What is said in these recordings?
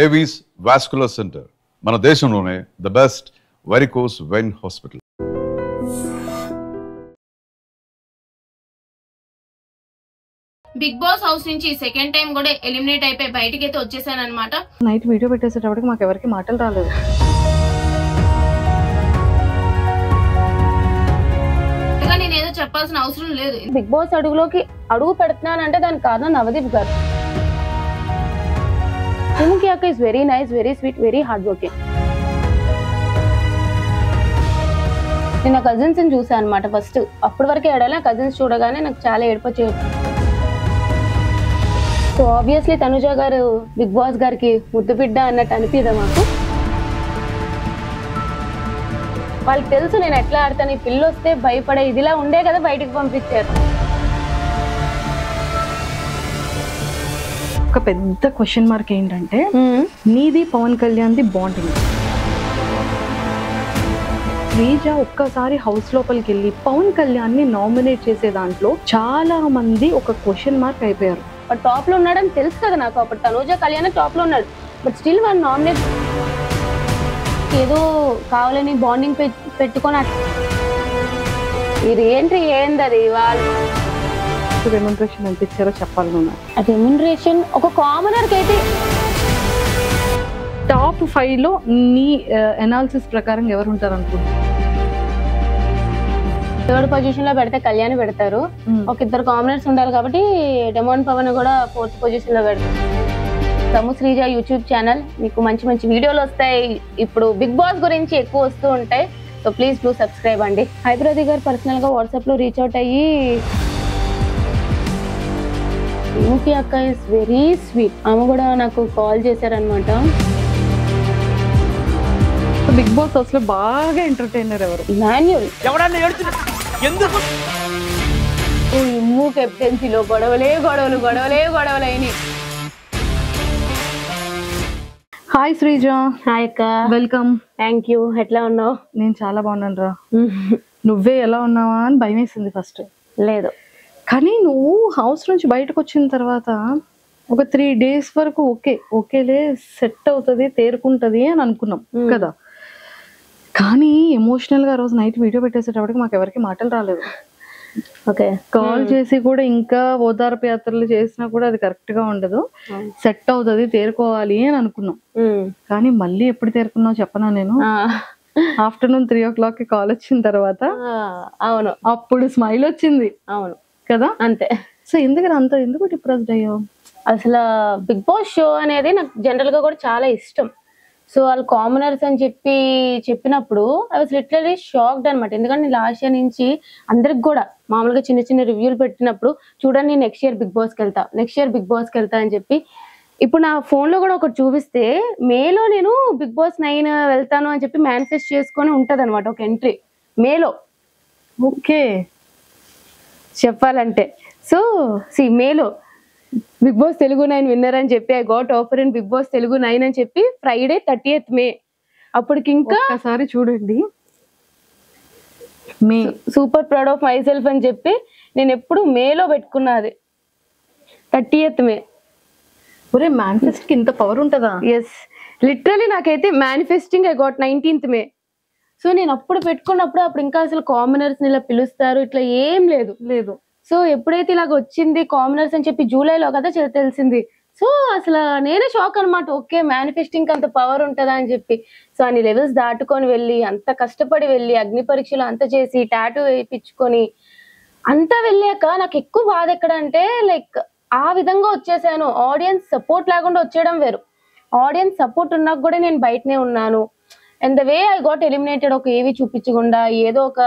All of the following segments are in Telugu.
ఏవీస్ వాస్కులర్ సెంటర్ మన దేశంలోనే the best varicose vein hospital. Bigg Boss house నుంచి సెకండ్ టైం కూడా ఎలిమినేట్ అయిపోయి బయటికి అయితే వచ్చేసాను అనమాట. నైట్ వీడియో పెట్టేసేటప్పటికి మాకు ఎవరికి మాటలు రాలేదు. నేను ఏదో చెప్పాల్సిన అవసరం లేదు. బిగ్ బాస్ అడుగు పెడుతున్నానంటే దానికి కారణం నవదీప్ గారు. సుముఖి అక్క is very nice, very sweet, very hard working. నేను నా కజిన్స్ ని చూసాను అనమాట ఫస్ట్. అప్పటి వరకు ఏడాలి కజిన్స్ చూడగానే నాకు చాలా ఏడుపొచ్చేది. సో ఆబ్వియస్లీ తనుజ గారు బిగ్ బాస్ గారికి ముద్దు బిడ్డ అన్నట్టు అనిపిదా మాకు. వాళ్ళకి తెలుసు నేను ఎట్లా ఆడతాను, ఈ పిల్లు వస్తే భయపడే ఇదిలా ఉండే కదా బయటికి పంపించారు. ఒక పెద్ద క్వశ్చన్ మార్క్ ఏంటంటే నీది పవన్ కళ్యాణ్ది బాండింగ్. శ్రీజ ఒక్కసారి హౌస్ లోపలికి వెళ్ళి పవన్ కళ్యాణ్ ని నామినేట్ చేసే దాంట్లో చాలా మంది ఒక క్వశ్చన్ మార్క్ అయిపోయారు. టాప్ లో ఉన్నాడని తెలుసు కదా నాకు. అప్పుడు తనుజ కళ్యాణ్ టాప్ లో ఉన్నాడు, బట్ స్టిల్ వాళ్ళు నామినేట్ ఏదో కావాలని బాండింగ్ పెట్టుకొని ఇది ఏంది అది వాళ్ళు రెమ్యునరేషన్ ఎంత ఇచ్చారో చెప్పాలి. రెమ్యునరేషన్ ఒక కామనర్ కి అయితే టాప్ 5 లో నీ అనాలిసిస్ ప్రకారం ఎవరు ఉంటారు అనుకుంటున్నారు? థర్డ్ పొజిషన్ లో పెడితే కళ్యాణ్ పెడతారు. ఒక ఇద్దరు కామనర్స్ ఉండాలి కాబట్టి డెమోన్ పవన్ కూడా 4th పొజిషన్ లో పెడతారు. తము శ్రీజ యూట్యూబ్ ఛానల్, మీకు మంచి మంచి వీడియోలు వస్తాయి. ఇప్పుడు బిగ్ బాస్ గురించి ఎక్కువ వస్తూ ఉంటాయి. సో ప్లీజ్ డూ సబ్స్క్రైబ్ అండి. హైబ్రది గారు పర్సనల్ గా వాట్సాప్ లో రీచ్ అవుట్ అయ్యి సుముఖి అక్క ఇస్ వెరీ స్వీట్, ఆమె కూడా నాకు కాల్ చేశారనమాట. బిగ్ బాస్ అసలు బాగా ఎంటర్టైనర్ ఎవరు? మాన్యుల్. ఇమ్ము కెప్టెన్సీలో గొడవలే అయినాయి. హాయ్ శ్రీజ. హాయ్ అక్క. వెల్కమ్. Thank you. ఎట్లా ఉన్నావు? నేను చాలా బాగున్నాను రా. నువ్వే ఎలా ఉన్నావా అని భయం వేసింది ఫస్ట్. లేదు, కానీ నువ్వు హౌస్ నుంచి బయటకు వచ్చిన తర్వాత ఒక 3 days వరకు ఓకేలే సెట్ అవుతుంది, తేరుకుంటది అని అనుకున్నాం కదా. కానీ ఎమోషనల్ గా రోజు నైట్ వీడియో పెట్టేసేటప్పటికి మాకు ఎవరికి మాటలు రాలేదు. ఓకే, కాల్ చేసి కూడా ఇంకా ఓదార్పు యాత్రలు చేసినా కూడా అది కరెక్ట్ గా ఉండదు, సెట్ అవుతుంది, తేరుకోవాలి అని అనుకున్నాం. కానీ మళ్ళీ ఎప్పుడు తేరుకున్నావు చెప్పనా? నేను ఆఫ్టర్నూన్ 3 o'clock కాల్ వచ్చిన తర్వాత అవును అప్పుడు స్మైల్ వచ్చింది. అవును కదా, అంతే. సో ఎందుకు డిప్రెస్డ్ అయ్యావు? అసలు బిగ్ బాస్ షో అనేది నాకు జనరల్ గా కూడా చాలా ఇష్టం. సో వాళ్ళు కామనర్స్ అని చెప్పినప్పుడు ఐ వాస్ లిటరలీ షాక్డ్ అనమాట. ఎందుకంటే నేను లాస్ట్ ఇయర్ నుంచి అందరికి కూడా మామూలుగా చిన్న చిన్న రివ్యూలు పెట్టినప్పుడు చూడండి నెక్స్ట్ ఇయర్ బిగ్ బాస్కి వెళ్తా అని చెప్పి, ఇప్పుడు నా ఫోన్ లో కూడా ఒకటి చూపిస్తే మేలో నేను బిగ్ బాస్ 9 వెళ్తాను అని చెప్పి మేనిఫెస్ట్ చేసుకొని ఉంటది అనమాట ఒక ఎంట్రీ మేలో. ఓకే, చెప్పాలంటే సో మేలో బిగ్ బాస్ తెలుగు 9 విన్నర్ అని చెప్పి I got offer in Bigg Boss Telugu 9 అని చెప్పి ఫ్రైడే 30th May. అప్పటికి ఇంకా ఒకసారి చూడండి, me super proud of myself అని చెప్పి నేను ఎప్పుడు మేలో పెట్టుకున్నది 30th May. ఒరే, మేనిఫెస్ట్ కి ఇంత పవర్ ఉంటుందా? ఎస్, లిటరలీ నాకైతే manifesting I got 19th May. So నేను అప్పుడు పెట్టుకున్నప్పుడు అప్పుడు ఇంకా అసలు కామనర్స్ ఇలా పిలుస్తారు ఇట్లా ఏం లేదు. సో ఎప్పుడైతే ఇలాగ వచ్చింది కామనర్స్ అని చెప్పి జూలైలో కదా తెలిసింది. సో అసలు నేనే షాక్ అనమాట. ఓకే, మేనిఫెస్టింగ్ అంత పవర్ ఉంటుందా అని చెప్పి. సో అన్ని లెవెల్స్ దాటుకొని వెళ్ళి అంత కష్టపడి వెళ్ళి అగ్ని పరీక్షలు అంత చేసి టాటూ వేయించుకొని అంతా వెళ్ళాక నాకు ఎక్కువ బాధ ఎక్కడ అంటే లైక్ ఆ విధంగా వచ్చేసాను. ఆడియన్స్ సపోర్ట్ లేకుండా వచ్చేయడం వేరు, ఆడియన్స్ సపోర్ట్ ఉన్నాక కూడా నేను బయటనే ఉన్నాను. And the way I got eliminated, ఒక ఏవి చూపించకుండా ఏదో ఒక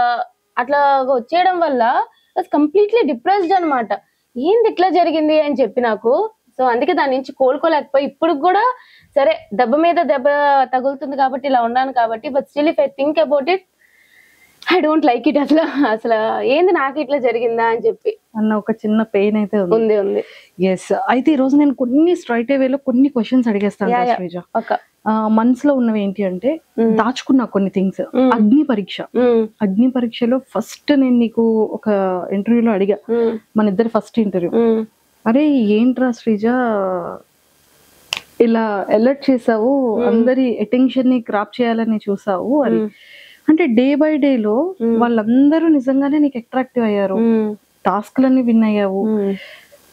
అట్లా వచ్చేయడం వల్ల కంప్లీట్లీ డిప్రెస్డ్ అనమాట. ఏంది ఇట్లా జరిగింది అని చెప్పి నాకు. సో అందుకే దాని నుంచి కోలుకోలేకపోయి ఇప్పుడు కూడా సరే దెబ్బ మీద దెబ్బ తగులుతుంది కాబట్టి ఇలా ఉన్నాను కాబట్టి, but still if I think about it I don't like it. అసలు ఏంది నాకు ఇట్లా జరిగిందా అని చెప్పి అన్న ఒక చిన్న పెయిన్ అయితే ఉంది. ఎస్, అయితే ఈ రోజు నేను కొన్ని స్ట్రైట్ వేలో కొన్ని క్వశ్చన్స్ అడిగేస్తాను. మనసులో ఉన్నవి ఏంటి అంటే దాచుకున్నా కొన్ని థింగ్స్. అగ్ని పరీక్షలో ఫస్ట్ నేను నీకు ఒక ఇంటర్వ్యూలో అడిగా, మన ఇద్దరు ఫస్ట్ ఇంటర్వ్యూ, అరే ఏంట్రా శ్రీజ ఇలా అలర్ట్ చేసావు, అందరి అటెన్షన్ ని క్రాప్ చేయాలని చూసావు అని. అంటే డే బై డే లో వాళ్ళందరూ నిజంగానే నీకు అట్రాక్టివ్ అయ్యారు, టాస్క్లన్నీ విన్ అయ్యావు.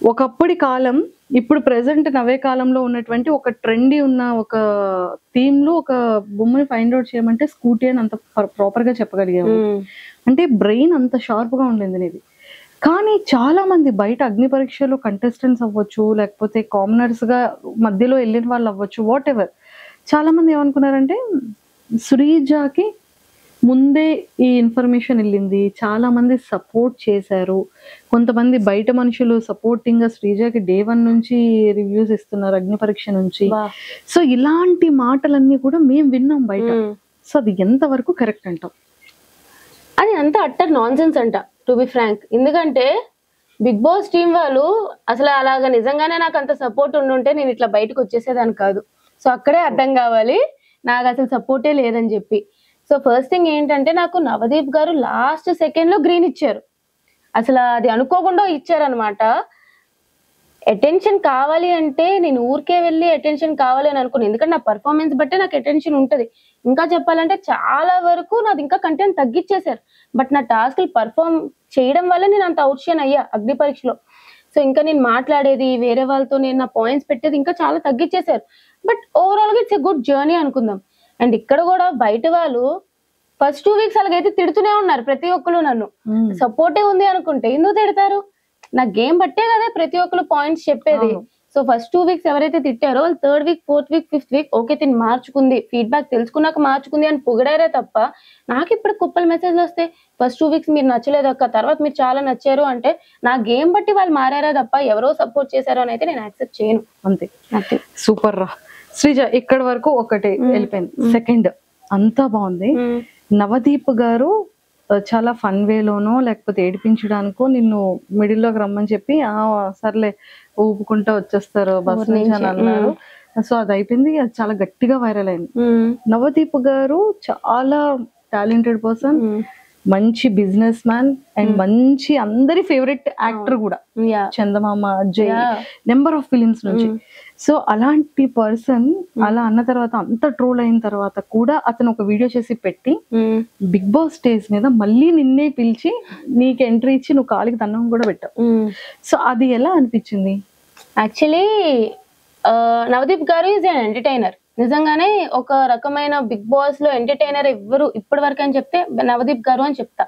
ఒకప్పటి కాలం ఇప్పుడు ప్రెసెంట్ నవే కాలంలో ఉన్నటువంటి ఒక ట్రెండీ ఉన్న ఒక థీమ్ లో ఒక బొమ్మని ఫైండ్ అవుట్ చేయమంటే స్కూటీ అని అంత ప్రాపర్ గా చెప్పగలిగాము. అంటే బ్రెయిన్ అంత షార్ప్ గా ఉండింది నీది. కానీ చాలా మంది బయట అగ్ని పరీక్షలో కంటెస్టెంట్స్ అవ్వచ్చు, లేకపోతే కామనర్స్ గా మధ్యలో వెళ్ళిన వాళ్ళు అవ్వచ్చు, వాట్ ఎవర్, చాలా మంది ఏమనుకున్నారంటే శ్రీజాకి ముందే ఈ ఇన్ఫర్మేషన్ వెళ్ళింది, చాలా మంది సపోర్ట్ చేశారు, కొంతమంది బయట మనుషులు సపోర్టింగ్ గా శ్రీజాకి డే 1 నుంచి రివ్యూస్ ఇస్తున్నారు అగ్ని పరీక్ష నుంచి. సో ఇలాంటి మాటలన్నీ కూడా మేము విన్నాం బయట. సో అది ఎంత వరకు కరెక్ట్ అంటాం? అది అంత అట్టర్ నాన్ సెన్స్ అంట, టు బి ఫ్రాంక్. ఎందుకంటే బిగ్ బాస్ టీం వాళ్ళు అసలు అలాగా నిజంగానే నాకు అంత సపోర్ట్ ఉండుంటే నేను ఇట్లా బయటకు వచ్చేసేదాన్ని కాదు. సో అక్కడే అర్థం కావాలి నాకు అసలు సపోర్టే లేదని చెప్పి. సో ఫస్ట్ థింగ్ ఏంటంటే నాకు నవదీప్ గారు లాస్ట్ సెకండ్ లో గ్రీన్ ఇచ్చారు. అసలు అది అనుకోకుండా ఇచ్చారనమాట. అటెన్షన్ కావాలి అంటే నేను ఊరికే వెళ్ళి అటెన్షన్ కావాలి అని అనుకున్నాను. ఎందుకంటే నా పర్ఫార్మెన్స్ బట్టే నాకు అటెన్షన్ ఉంటది. ఇంకా చెప్పాలంటే చాలా వరకు నాది ఇంకా కంటెంట్ తగ్గించేశారు. బట్ నా టాస్క్లు పర్ఫార్మ్ చేయడం వల్ల నేను అంత అవుట్షైన్ అయ్యా అగ్ని పరీక్షలో. సో ఇంకా నేను మాట్లాడేది వేరే వాళ్ళతో, నేను నా పాయింట్స్ పెట్టేది ఇంకా చాలా తగ్గించేశారు. బట్ ఓవరాల్ గా ఇట్స్ ఎ గుడ్ జర్నీ అనుకుందాం. అండ్ ఇక్కడ కూడా బయట వాళ్ళు ఫస్ట్ 2 వీక్స్ అలాగైతే తిడుతూనే ఉన్నారు ప్రతి ఒక్కరు. నన్ను సపోర్టే ఉంది అనుకుంటే ఎందుకు తిడతారు? నా గేమ్ బట్టే కదా ప్రతి ఒక్కరు పాయింట్స్ చెప్పేది. సో ఫస్ట్ 2 వీక్స్ ఎవరైతే తిట్టారో వాళ్ళు 3rd week 4th week 5th week okay తిని మార్చుకుంది, ఫీడ్బ్యాక్ తెలుసుకున్నాక మార్చుకుంది అని పొగిడారే తప్ప నాకు ఇప్పుడు కుప్పలు మెసేజ్లు వస్తాయి ఫస్ట్ 2 వీక్స్ మీరు నచ్చలేదు అక్క, తర్వాత మీరు చాలా నచ్చారు అంటే నా గేమ్ బట్టి వాళ్ళు మారారా తప్ప ఎవరో సపోర్ట్ చేశారో అని అయితే నేను యాక్సెప్ట్ చేయను. అంతే. సూపర్ రా శ్రీజ. ఇక్కడ వరకు ఒకటి వెళ్ళిపోయింది. సెకండ్ అంతా బాగుంది. నవదీప్ గారు చాలా ఫన్ వేలోనో లేకపోతే ఏడిపించడానికో నిన్ను మిడిల్ లోకి రమ్మని చెప్పి సర్లే ఊపుకుంటా వచ్చేస్తారు బస్ నుంచి అని అన్నారు. సో అది అయిపోయింది, అది చాలా గట్టిగా వైరల్ అయింది. నవదీప్ గారు చాలా టాలెంటెడ్ పర్సన్, మంచి బిజినెస్ మ్యాన్ అండ్ మంచి అందరి ఫేవరెట్ యాక్టర్ కూడా. చందమామ, జై, నెంబర్ ఆఫ్ ఫిలిమ్స్ నుంచి. సో అలాంటి పర్సన్ అలా అన్న తర్వాత అంత ట్రోల్ అయిన తర్వాత కూడా అతను ఒక వీడియో చేసి పెట్టి బిగ్ బాస్ స్టేజ్ మీద మళ్ళీ నిన్నే పిలిచి నీకు ఎంట్రీ ఇచ్చి నువ్వు కాలికి దండం కూడా పెట్టావు. సో అది ఎలా అనిపించింది? యాక్చువల్లీ నవదీప్ గారు ఈజ్ అన్ ఎంటర్టైనర్. నిజంగానే ఒక రకమైన బిగ్ బాస్ లో ఎంటర్టైనర్ ఎవ్వరు ఇప్పటి వరకు అని చెప్తే నవదీప్ గారు అని చెప్తా.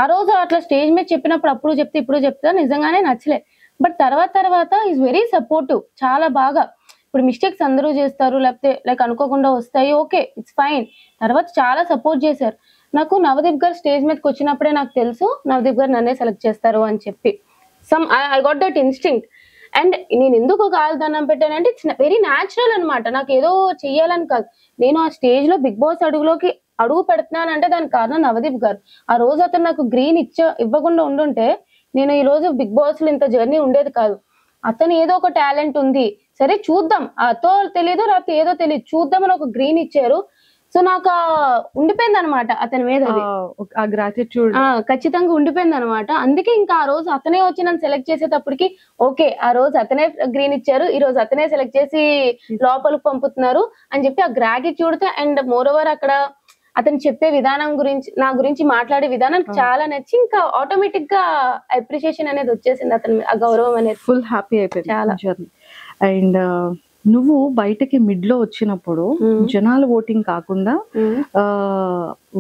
ఆ రోజు అట్లా స్టేజ్ మీద చెప్పినప్పుడు అప్పుడు చెప్తే ఇప్పుడు చెప్తా నిజంగానే నచ్చలే. బట్ తర్వాత ఈజ్ వెరీ సపోర్టివ్, చాలా బాగా. ఇప్పుడు మిస్టేక్స్ అందరూ చేస్తారు, లేకపోతే లైక్ అనుకోకుండా వస్తాయి, ఓకే ఇట్స్ ఫైన్. తర్వాత చాలా సపోర్ట్ చేశారు. నాకు నవదీప్ గారు స్టేజ్ మీదకి వచ్చినప్పుడే నాకు తెలుసు నవదీప్ గారు నన్నే సెలెక్ట్ చేస్తారు అని చెప్పి. I got that instinct. And నేను ఎందుకు కాలుదన్నం పెట్టానంటే ఇట్స్ వెరీ న్యాచురల్ అనమాట. నాకు ఏదో చెయ్యాలని కాదు, నేను ఆ స్టేజ్ లో బిగ్ బాస్ అడుగు పెడుతున్నానంటే దానికి కారణం నవదీప్ గారు. ఆ రోజు అతను నాకు గ్రీన్ ఇవ్వకుండా ఉండుంటే నేను ఈ రోజు బిగ్ బాస్ లో ఇంత జర్నీ ఉండేది కాదు. అతను ఏదో ఒక టాలెంట్ ఉంది, సరే చూద్దాం, అతో తెలియదు రాత్రి ఏదో తెలియదు చూద్దాం అని ఒక గ్రీన్ ఇచ్చారు. సో నాకు ఉండిపోయింది అనమాట అతని మీద, గ్రాటిట్యూడ్ ఖచ్చితంగా ఉండిపోయింది అనమాట. అందుకే ఇంకా ఆ రోజు అతనే వచ్చి నన్ను సెలెక్ట్ చేసేటప్పటికి ఓకే ఆ రోజు అతనే గ్రీన్ ఇచ్చారు, ఈ రోజు అతనే సెలెక్ట్ చేసి లోపలికి పంపుతున్నారు అని చెప్పి ఆ గ్రాటిట్యూడ్ తో. అండ్ మోర్ ఓవర్ అక్కడ అతను చెప్పే విధానం గురించి, నా గురించి మాట్లాడే విధానం చాలా నచ్చి ఇంకా ఆటోమేటిక్ గా అప్రిషియేషన్ అనేది వచ్చేసింది అతని, ఆ గౌరవం అనేది. ఫుల్ హ్యాపీ అయిపోయింది చాలా జర్నీ. అండ్ నువ్వు బయటకి మిడ్ లో వచ్చినప్పుడు జనాల ఓటింగ్ కాకుండా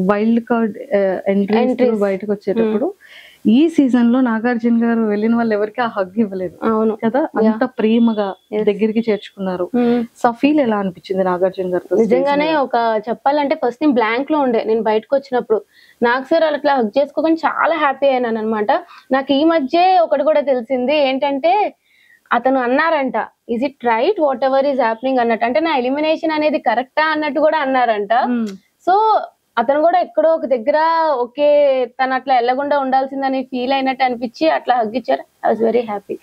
వైల్డ్ కార్డ్ ఎంట్రీ బయటకు వచ్చేటప్పుడు ఈ సీజన్ లో నాగార్జున గారు వెళ్ళిన వాళ్ళు ఎవరికి ఆ హగ్ ఇవ్వలేదు. అవును కదా, అంత ప్రేమగా దగ్గరికి చేర్చుకున్నారు. సో ఫీల్ ఎలా అనిపించింది నాగార్జున గారు? నిజంగానే ఒక చెప్పాలంటే ఫస్ట్ నేను బ్లాంక్ లో ఉండే, నేను బయటకు వచ్చినప్పుడు నాకు సార్ అట్లా హగ్ చేసుకోకుండా చాలా హ్యాపీ అయినాను అనమాట. నాకు ఈ మధ్య ఒకటి కూడా తెలిసింది ఏంటంటే అతను అన్నారంట is it right what ever is happening అన్నట్టు, అంటే నా ఎలిమినేషన్ అనేది కరెక్టా అన్నట్టు కూడా అన్నారంట. సో అతను కూడా ఎక్కడో ఒక దగ్గర ఓకే తను అట్లా వెళ్ళకుండా ఉండాల్సిందని ఫీల్ అయినట్టు అనిపించి అట్లా హగ్ ఇచ్చారు. I was very happy.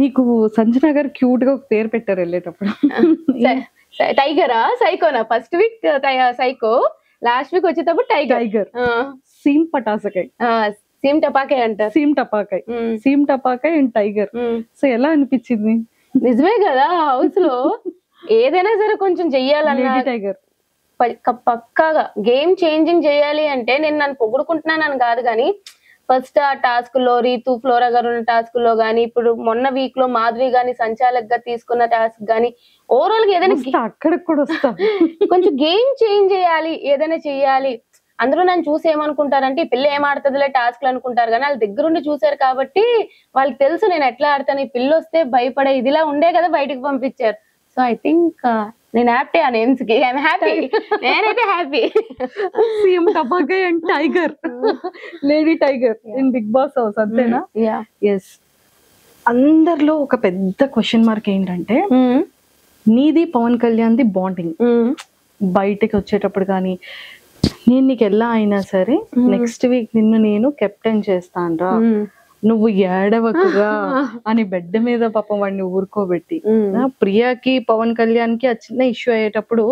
నీకు సంజన గారు క్యూట్ గా ఒక పేరు పెట్టారు వెళ్ళేటప్పుడు, టైగరా సైకోనా? First week psycho, last week వచ్చేటప్పుడు టైగర్. సీమ్ పటాసకాయ్, సీమ్ టపాకాయ్ అంటారు. సీమ్ టపాకాయ్ అండ్ టైగర్. సో ఎలా అనిపించింది? నిజమే కదా, హౌస్ లో ఏదైనా సరే కొంచెం చెయ్యాలన్నా టైగర్ పక్కాగా గేమ్ చేంజింగ్ చేయాలి అంటే నేను నన్ను పొగుడుకుంటున్నానని కాదు కానీ ఫస్ట్ ఆ టాస్క్ లో రీతు ఫ్లోరా గారు ఉన్న టాస్క్ లో గానీ ఇప్పుడు మొన్న వీక్ లో మాధురి గాని సంచాలక్ గా తీసుకున్న టాస్క్ గానీ ఓవరాల్ గా ఏదైనా అక్కడికి కూడా వస్తా కొంచెం గేమ్ చేంజ్ చేయాలి, ఏదైనా చెయ్యాలి. అందరూ నన్ను చూసి ఏమనుకుంటారంటే ఈ పిల్ల ఏం ఆడుతుందిలే టాస్క్లు అనుకుంటారు కానీ వాళ్ళ దగ్గరుండి చూసారు కాబట్టి వాళ్ళకి తెలుసు నేను ఎట్లా ఆడతాను. ఈ పిల్ల వస్తే భయపడే ఇదిలా ఉండే కదా బయటకు పంపించారు. సో ఐ థింక్ నేను హ్యాపీ ఆ నేమ్స్ కి ఐఎమ్ హ్యాపీ, నేనైతే హ్యాపీ. సీఎం టపాకాయ్ and tiger, lady tiger in Bigg Boss house అంతేనా? ఎస్. అందరిలో ఒక పెద్ద క్వశ్చన్ మార్క్ ఏంటంటే నీది పవన్ కళ్యాణ్ ది బాండింగ్. బయటకి వచ్చేటప్పుడు కానీ నేను నీకు ఎలా అయినా సరే నెక్స్ట్ వీక్ నిన్ను నేను కెప్టెన్ చేస్తాను రా, నువ్వు ఏడవకుగా అని బెడ్ మీద పాపం వాడిని ఊరుకోబెట్టి, ప్రియాకి పవన్ కళ్యాణ్ కి ఆ చిన్న ఇష్యూ అయ్యేటప్పుడు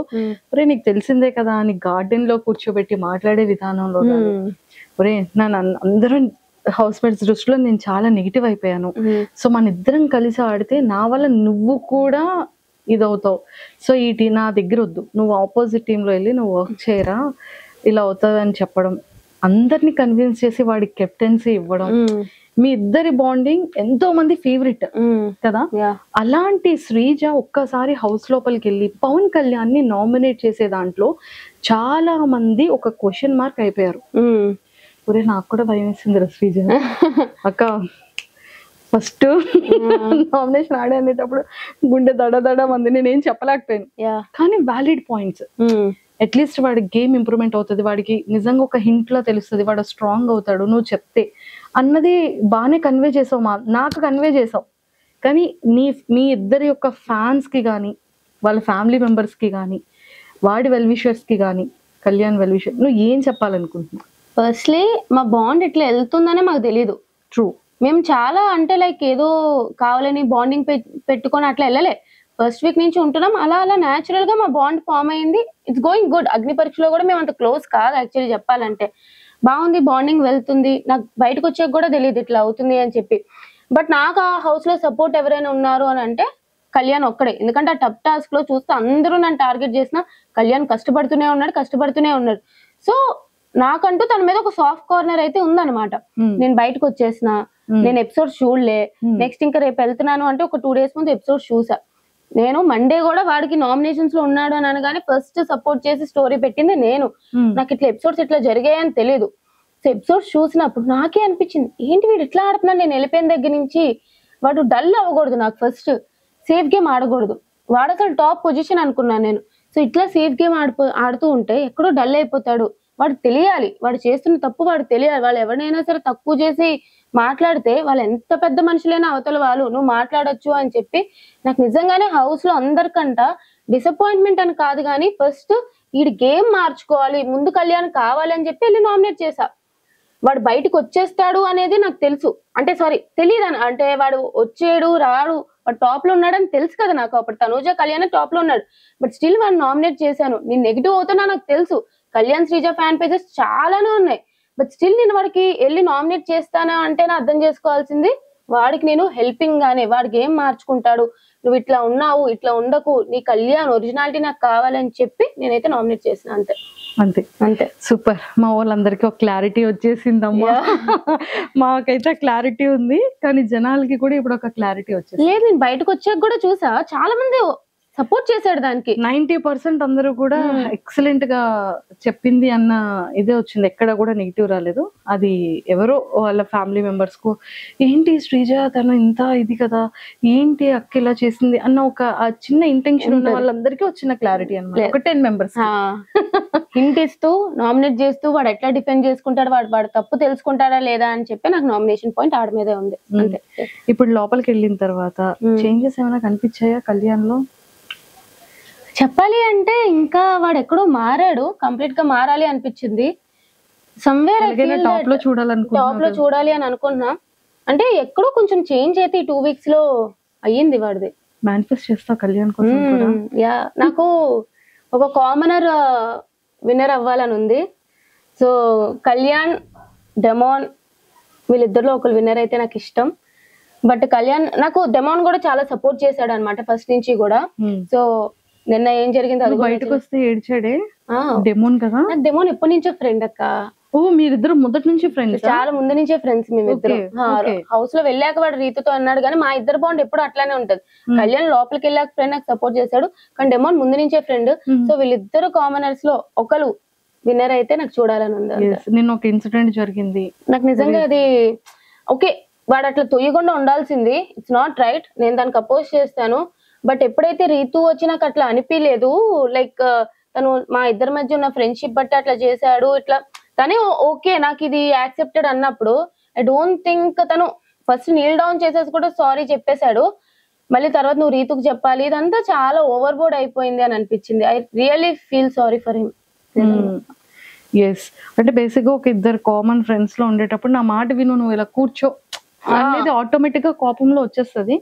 ఒరే నీకు తెలిసిందే కదా అని గార్డెన్ లో కూర్చోబెట్టి మాట్లాడే విధానంలో ఒరే నన్ను అందరూ హౌస్ మేట్స్ దృష్టిలో నేను చాలా నెగిటివ్ అయిపోయాను, సో మన ఇద్దరం కలిసి ఆడితే నా వల్ల నువ్వు కూడా ఇదవుతావు, సో ఈ నా దగ్గర వద్దు, నువ్వు ఆపోజిట్ టీమ్ లో వెళ్ళి నువ్వు వర్క్ చేయరా, ఇలా అవుతుంది అని చెప్పడం, అందరిని కన్విన్స్ చేసి వాడికి కెప్టెన్సీ ఇవ్వడం, మీ ఇద్దరి బాండింగ్ ఎంతో మంది ఫేవరెట్ కదా. అలాంటి శ్రీజ ఒక్కసారి హౌస్ లోపలికి వెళ్ళి పవన్ కళ్యాణ్ ని నామినేట్ చేసే దాంట్లో చాలా మంది ఒక క్వశ్చన్ మార్క్ అయిపోయారు. ఒరే నాకు కూడా భయం వేసింది శ్రీజ అక్క, ఫస్ట్ నామినేషన్ ఆడేటప్పుడు గుండె దడ మంది, నేనేం చెప్పలేకపోయాను కానీ వ్యాలిడ్ పాయింట్స్. అట్లీస్ట్ వాడికి గేమ్ ఇంప్రూవ్మెంట్ అవుతుంది, వాడికి నిజంగా ఒక హింట్ లో తెలుస్తుంది, వాడు స్ట్రాంగ్ అవుతాడు నువ్వు చెప్తే అన్నది బాగానే కన్వే చేసావు, నాకు కన్వే చేసావు. కానీ మీ ఇద్దరి యొక్క ఫ్యాన్స్ కి కానీ వాళ్ళ ఫ్యామిలీ మెంబర్స్ కి కానీ వాడి వెల్ విషర్స్ కి కానీ కళ్యాణ్ వెల్ విషర్ నువ్వు ఏం చెప్పాలనుకుంటున్నావు? ఫస్ట్లీ మా బాండ్ ఇట్లా వెళ్తుందనే మాకు తెలీదు. ట్రూ, మేము చాలా అంటే లైక్ ఏదో కావాలని బాండింగ్ పెట్టుకొని అట్లా వెళ్ళలే. ఫస్ట్ వీక్ నుంచి ఉంటున్నాం, అలా అలా న్యాచురల్ గా మా బాండ్ ఫామ్ అయింది. It's going good. అగ్ని పరీక్షలో కూడా మేము అంత క్లోజ్ కాదు యాక్చువల్లీ చెప్పాలంటే, బాగుంది బాండింగ్ వెళ్తుంది. నాకు బయటకు వచ్చాక కూడా తెలియదు ఇట్లా అవుతుంది అని చెప్పి. బట్ నాకు ఆ హౌస్ లో సపోర్ట్ ఎవరైనా ఉన్నారు అని అంటే కళ్యాణ్ ఒక్కడే. ఎందుకంటే ఆ టఫ్ టాస్క్ లో చూస్తే అందరూ నన్ను టార్గెట్ చేసిన కళ్యాణ్ కష్టపడుతూనే ఉన్నాడు. సో నాకంటూ తన మీద ఒక సాఫ్ట్ కార్నర్ అయితే ఉందన్నమాట. నేను బయటకు వచ్చేసిన, నేను ఎపిసోడ్ చూడలే, నెక్స్ట్ ఇంకా రేపు వెళ్తున్నాను అంటే ఒక 2 days ముందు ఎపిసోడ్ చూసా. నేను మండే కూడా వాడికి నామినేషన్స్ లో ఉన్నాడు అని అనగానే ఫస్ట్ సపోర్ట్ చేసి స్టోరీ పెట్టింది నేను. నాకు ఇట్లా ఎపిసోడ్స్ ఇట్లా జరిగాయని తెలియదు. సో ఎపిసోడ్స్ చూసినప్పుడు నాకే అనిపించింది ఏంటి వీడు ఇట్లా ఆడుతున్నాడు. నేను వెళ్ళిపోయిన దగ్గర నుంచి వాడు డల్ అవ్వకూడదు, నాకు ఫస్ట్ సేఫ్ గేమ్ ఆడకూడదు. వాడు అసలు టాప్ పొజిషన్ అనుకున్నాను నేను. సో ఇట్లా సేఫ్ గేమ్ ఆడుతూ ఉంటే ఎక్కడో డల్ అయిపోతాడు. వాడు తెలియాలి, వాడు చేస్తున్న తప్పు వాడు తెలియాలి. వాళ్ళు ఎవరినైనా సరే తక్కువ చేసి మాట్లాడితే వాళ్ళు ఎంత పెద్ద మనుషులైనా అవతల వాళ్ళు నువ్వు మాట్లాడొచ్చు అని చెప్పి నాకు నిజంగానే హౌస్ లో అందరికంట డిసప్పాయింట్మెంట్ అని కాదు కానీ ఫస్ట్ వీడి గేమ్ మార్చుకోవాలి, ముందు కళ్యాణ్ కావాలి అని చెప్పి వెళ్ళి నామినేట్ చేశా. వాడు బయటకు వచ్చేస్తాడు అనేది నాకు తెలుసు, అంటే సారీ తెలియదు అంటే వాడు వచ్చేడు రాడు, వాడు టాప్ లో ఉన్నాడని తెలుసు కదా నాకు. అప్పుడు తనూజ కళ్యాణ్ టాప్ లో ఉన్నాడు, బట్ స్టిల్ వాడిని నామినేట్ చేశాను. నేను నెగిటివ్ అవుతున్నా నాకు తెలుసు, కళ్యాణ్ శ్రీజ ఫ్యాన్ పేజెస్ చాలానే ఉన్నాయి, బట్ స్టిల్ నేను వాడికి వెళ్ళి నామినేట్ చేస్తానా అంటే నా అర్థం చేసుకోవాల్సింది వాడికి నేను హెల్పింగ్ గానే వాడి గేమ్ మార్చుకుంటాడు, నువ్వు ఇట్లా ఉన్నావు ఇట్లా ఉండకు, నీ కళ్యాణ్ ఒరిజినాలిటీ నాకు కావాలని చెప్పి నేనైతే నామినేట్ చేసిన. అంతే అంతే అంతే. సూపర్. మా వాళ్ళందరికీ ఒక క్లారిటీ వచ్చేసిందమ్మా. మాకైతే క్లారిటీ ఉంది కానీ జనాలకి కూడా ఇప్పుడు ఒక క్లారిటీ వచ్చేసి లేదు. నేను బయటకు వచ్చాక కూడా చూసా చాలా మంది సపోర్ట్ చేశాడు దానికి. 90% అందరూ కూడా ఎక్సలెంట్ గా చెప్పింది అన్న ఇదే వచ్చింది, ఎక్కడ కూడా నెగిటివ్ రాలేదు. అది ఎవరో వాళ్ళ ఫ్యామిలీ మెంబర్స్ కు ఏంటి శ్రీజ తను ఇంత ఇది కదా, ఏంటి అక్క ఇలా చేసింది అన్న ఒక చిన్న ఇంటెన్షన్ ఉన్న వాళ్ళందరికీ వచ్చిన క్లారిటీ అన్నమాట. ఒక 10 members హింట్ ఇస్తూ నామినేట్ చేస్తూ వాడు ఎట్లా డిఫెండ్ చేసుకుంటాడు, వాడు తప్పు తెలుసుకుంటాడా లేదా అని చెప్పి నాకు నామినేషన్ పాయింట్ ఆడ మీదే ఉంది. అంతే. ఇప్పుడు లోపలికి వెళ్ళిన తర్వాత చేంజెస్ ఏమైనా కనిపించాయా కళ్యాణ్ లో? చెప్పాలి అంటే ఇంకా వాడు ఎక్కడో మారాడు, కంప్లీట్ గా మారాలి అనిపించింది. సమ్వేర్ టాప్ లో చూడాలి అని అనుకున్నా. అంటే ఎక్కడో కొంచెం చేంజ్ అయితే ఈ 2 weeks లో అయ్యింది వాడిది. మేనిఫెస్ట్ చేస్తా కళ్యాణ్ కోసం కూడా. యా, నాకు ఒక కామనర్ విన్నర్ అవ్వాలని ఉంది. సో కళ్యాణ్ డెమాన్ వీళ్ళిద్దరిలో ఒకరు విన్నర్ అయితే నాకు ఇష్టం. బట్ కళ్యాణ్ నాకు డెమాన్ కూడా చాలా సపోర్ట్ చేశాడు అనమాట ఫస్ట్ నుంచి కూడా. సో నిన్న ఏం జరిగింది అది బయటకు వస్తే ఏడ్చాడే డెమోన్ కదా. నాకు డెమోన్ ఎప్పటి నుంచో ఫ్రెండ్ అక్క. ఓ మీరిద్దరు మొదటి నుంచి ఫ్రెండ్స్? చాలా ముందు నుంచే ఫ్రెండ్స్ మేమిద్దరు. హౌస్ లో వెళ్ళాక వాడు రీతుతో అన్నాడు కానీ మా ఇద్దరు బాండ్ ఎప్పుడు అట్లానే ఉంటది. కళ్యాణ్ లోపలికి వెళ్ళాక ఫ్రెండ్ నాకు సపోర్ట్ చేశాడు కానీ డెమోన్ ముందు నుంచే ఫ్రెండ్. సో వీళ్ళిద్దరు కామనర్స్ లో ఒకరు విన్నర్ అయితే నాకు చూడాలని ఉంది. నిన్న ఒక ఇన్సిడెంట్ జరిగింది నాకు నిజంగా అది ఓకే, వాడు అట్లా తొయ్యకుండా ఉండాల్సింది. ఇట్స్ నాట్ రైట్, నేను దానికి అపోజ్ చేస్తాను. బట్ ఎప్పుడైతే రీతు వచ్చి నాకు అట్లా అనిపించలేదు, లైక్ తను మా ఇద్దరి మధ్య ఉన్న ఫ్రెండ్షిప్ బట్టి అట్లా చేశాడు ఇట్లా, కానీ ఓకే నాకు ఇది యాక్సెప్టెడ్ అన్నప్పుడు ఐ డోంట్ థింక్ తను ఫస్ట్ నీల్ డౌన్ చేసేసి కూడా సారీ చెప్పేశాడు. మళ్ళీ తర్వాత నువ్వు రీతుకు చెప్పాలి, ఇదంతా చాలా ఓవర్ బోర్డ్ అయిపోయింది అని అనిపించింది. I really feel sorry for him. Yes, అంటే బేసిక్ గా ఒక ఇద్దరు కామన్ ఫ్రెండ్స్ లో ఉండేటప్పుడు నా మాట విను, నువ్వు ఇలా కూర్చో అనేది ఆటోమేటిక్ గా కోపంలో వచ్చేస్తుంది.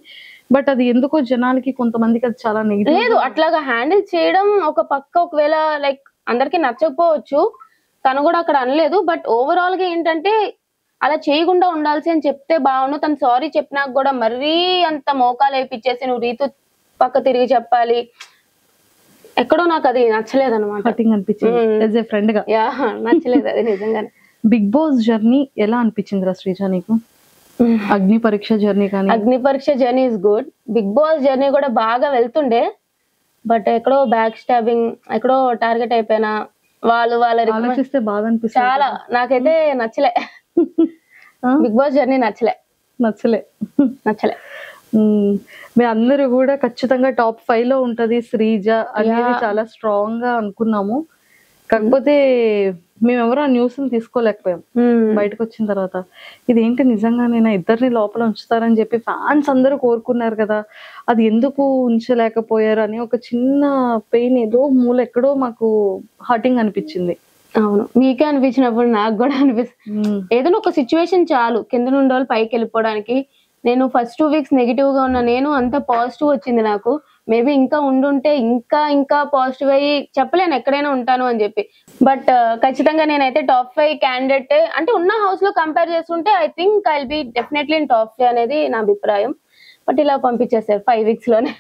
బట్ అది ఎందుకో జనాలకి కొంతమందికి అది చాలా నెగిటివ్. లేదు, అట్లాగా హ్యాండిల్ చేయడం ఒక పక్క ఒకవేళ లైక్ అందరికి నచ్చకపోవచ్చు, తను కూడా అక్కడ అనలేదు. బట్ ఓవరాల్ గా ఏంటంటే అలా చేయకుండా ఉండాల్సి అని చెప్తే బాగుండు. తను సారీ చెప్పినాక కూడా మరీ అంత మోకాలు వేయించేసి నువ్వు రీతు పక్క తిరిగి చెప్పాలి, ఎక్కడో నాకు అది నచ్చలేదు అనమాట. అనిపించింది ఫ్రెండ్ గా, నచ్చలేదు అది నిజంగానే. బిగ్ బాస్ జర్నీ ఎలా అనిపించింది రా శ్రీజ నీకు? అగ్ని పరీక్ష జర్నీ కానీ? Agni Pariksha journey is good. Bigg Boss journey కూడా బాగా వెళ్తుండే, బట్ ఎక్కడో బ్యాక్ స్టాబింగ్, ఎక్కడో టార్గెట్ అయిపోయినా. వాళ్ళు ఆలోచిస్తే బాగా అనిపిస్తుంది చాలా. నాకైతే నచ్చలే బిగ్ బాస్ జర్నీ, నచ్చలే. మీ అందరూ కూడా ఖచ్చితంగా టాప్ 5 లో ఉంటది శ్రీజ అనేది చాలా స్ట్రాంగ్ గా అనుకున్నాము. కాకపోతే మేమెవరూ ఆ న్యూస్ తీసుకోలేకపోయాం బయటకు వచ్చిన తర్వాత. ఇదేంటి నిజంగానైనా ఇద్దరిని లోపల ఉంచుతారని చెప్పి ఫ్యాన్స్ అందరూ కోరుకున్నారు కదా, అది ఎందుకు ఉంచలేకపోయారు అని ఒక చిన్న పెయిన్ ఏదో మూల ఎక్కడో మాకు హర్టింగ్ అనిపించింది. అవును, మీకే అనిపించినప్పుడు నాకు కూడా అనిపిస్తుంది. ఏదైనా ఒక సిచ్యువేషన్ చాలు కింద నుండి వాళ్ళు పైకి వెళ్ళిపోవడానికి. నేను ఫస్ట్ 2 వీక్స్ నెగిటివ్ గా ఉన్నా, నేను అంత పాజిటివ్ వచ్చింది నాకు. మేబీ ఇంకా ఉండుంటే ఇంకా పాజిటివ్ అయ్యి చెప్పలేను ఎక్కడైనా ఉంటాను అని చెప్పి. బట్ ఖచ్చితంగా నేనైతే టాప్ 5 క్యాండిడేట్ అంటే ఉన్న హౌస్ లో కంపేర్ చేసుకుంటే I think I will be definitely in top 5 అనేది నా అభిప్రాయం. బట్ ఇలా పంపించేసారు 5 వీక్స్ లోనే.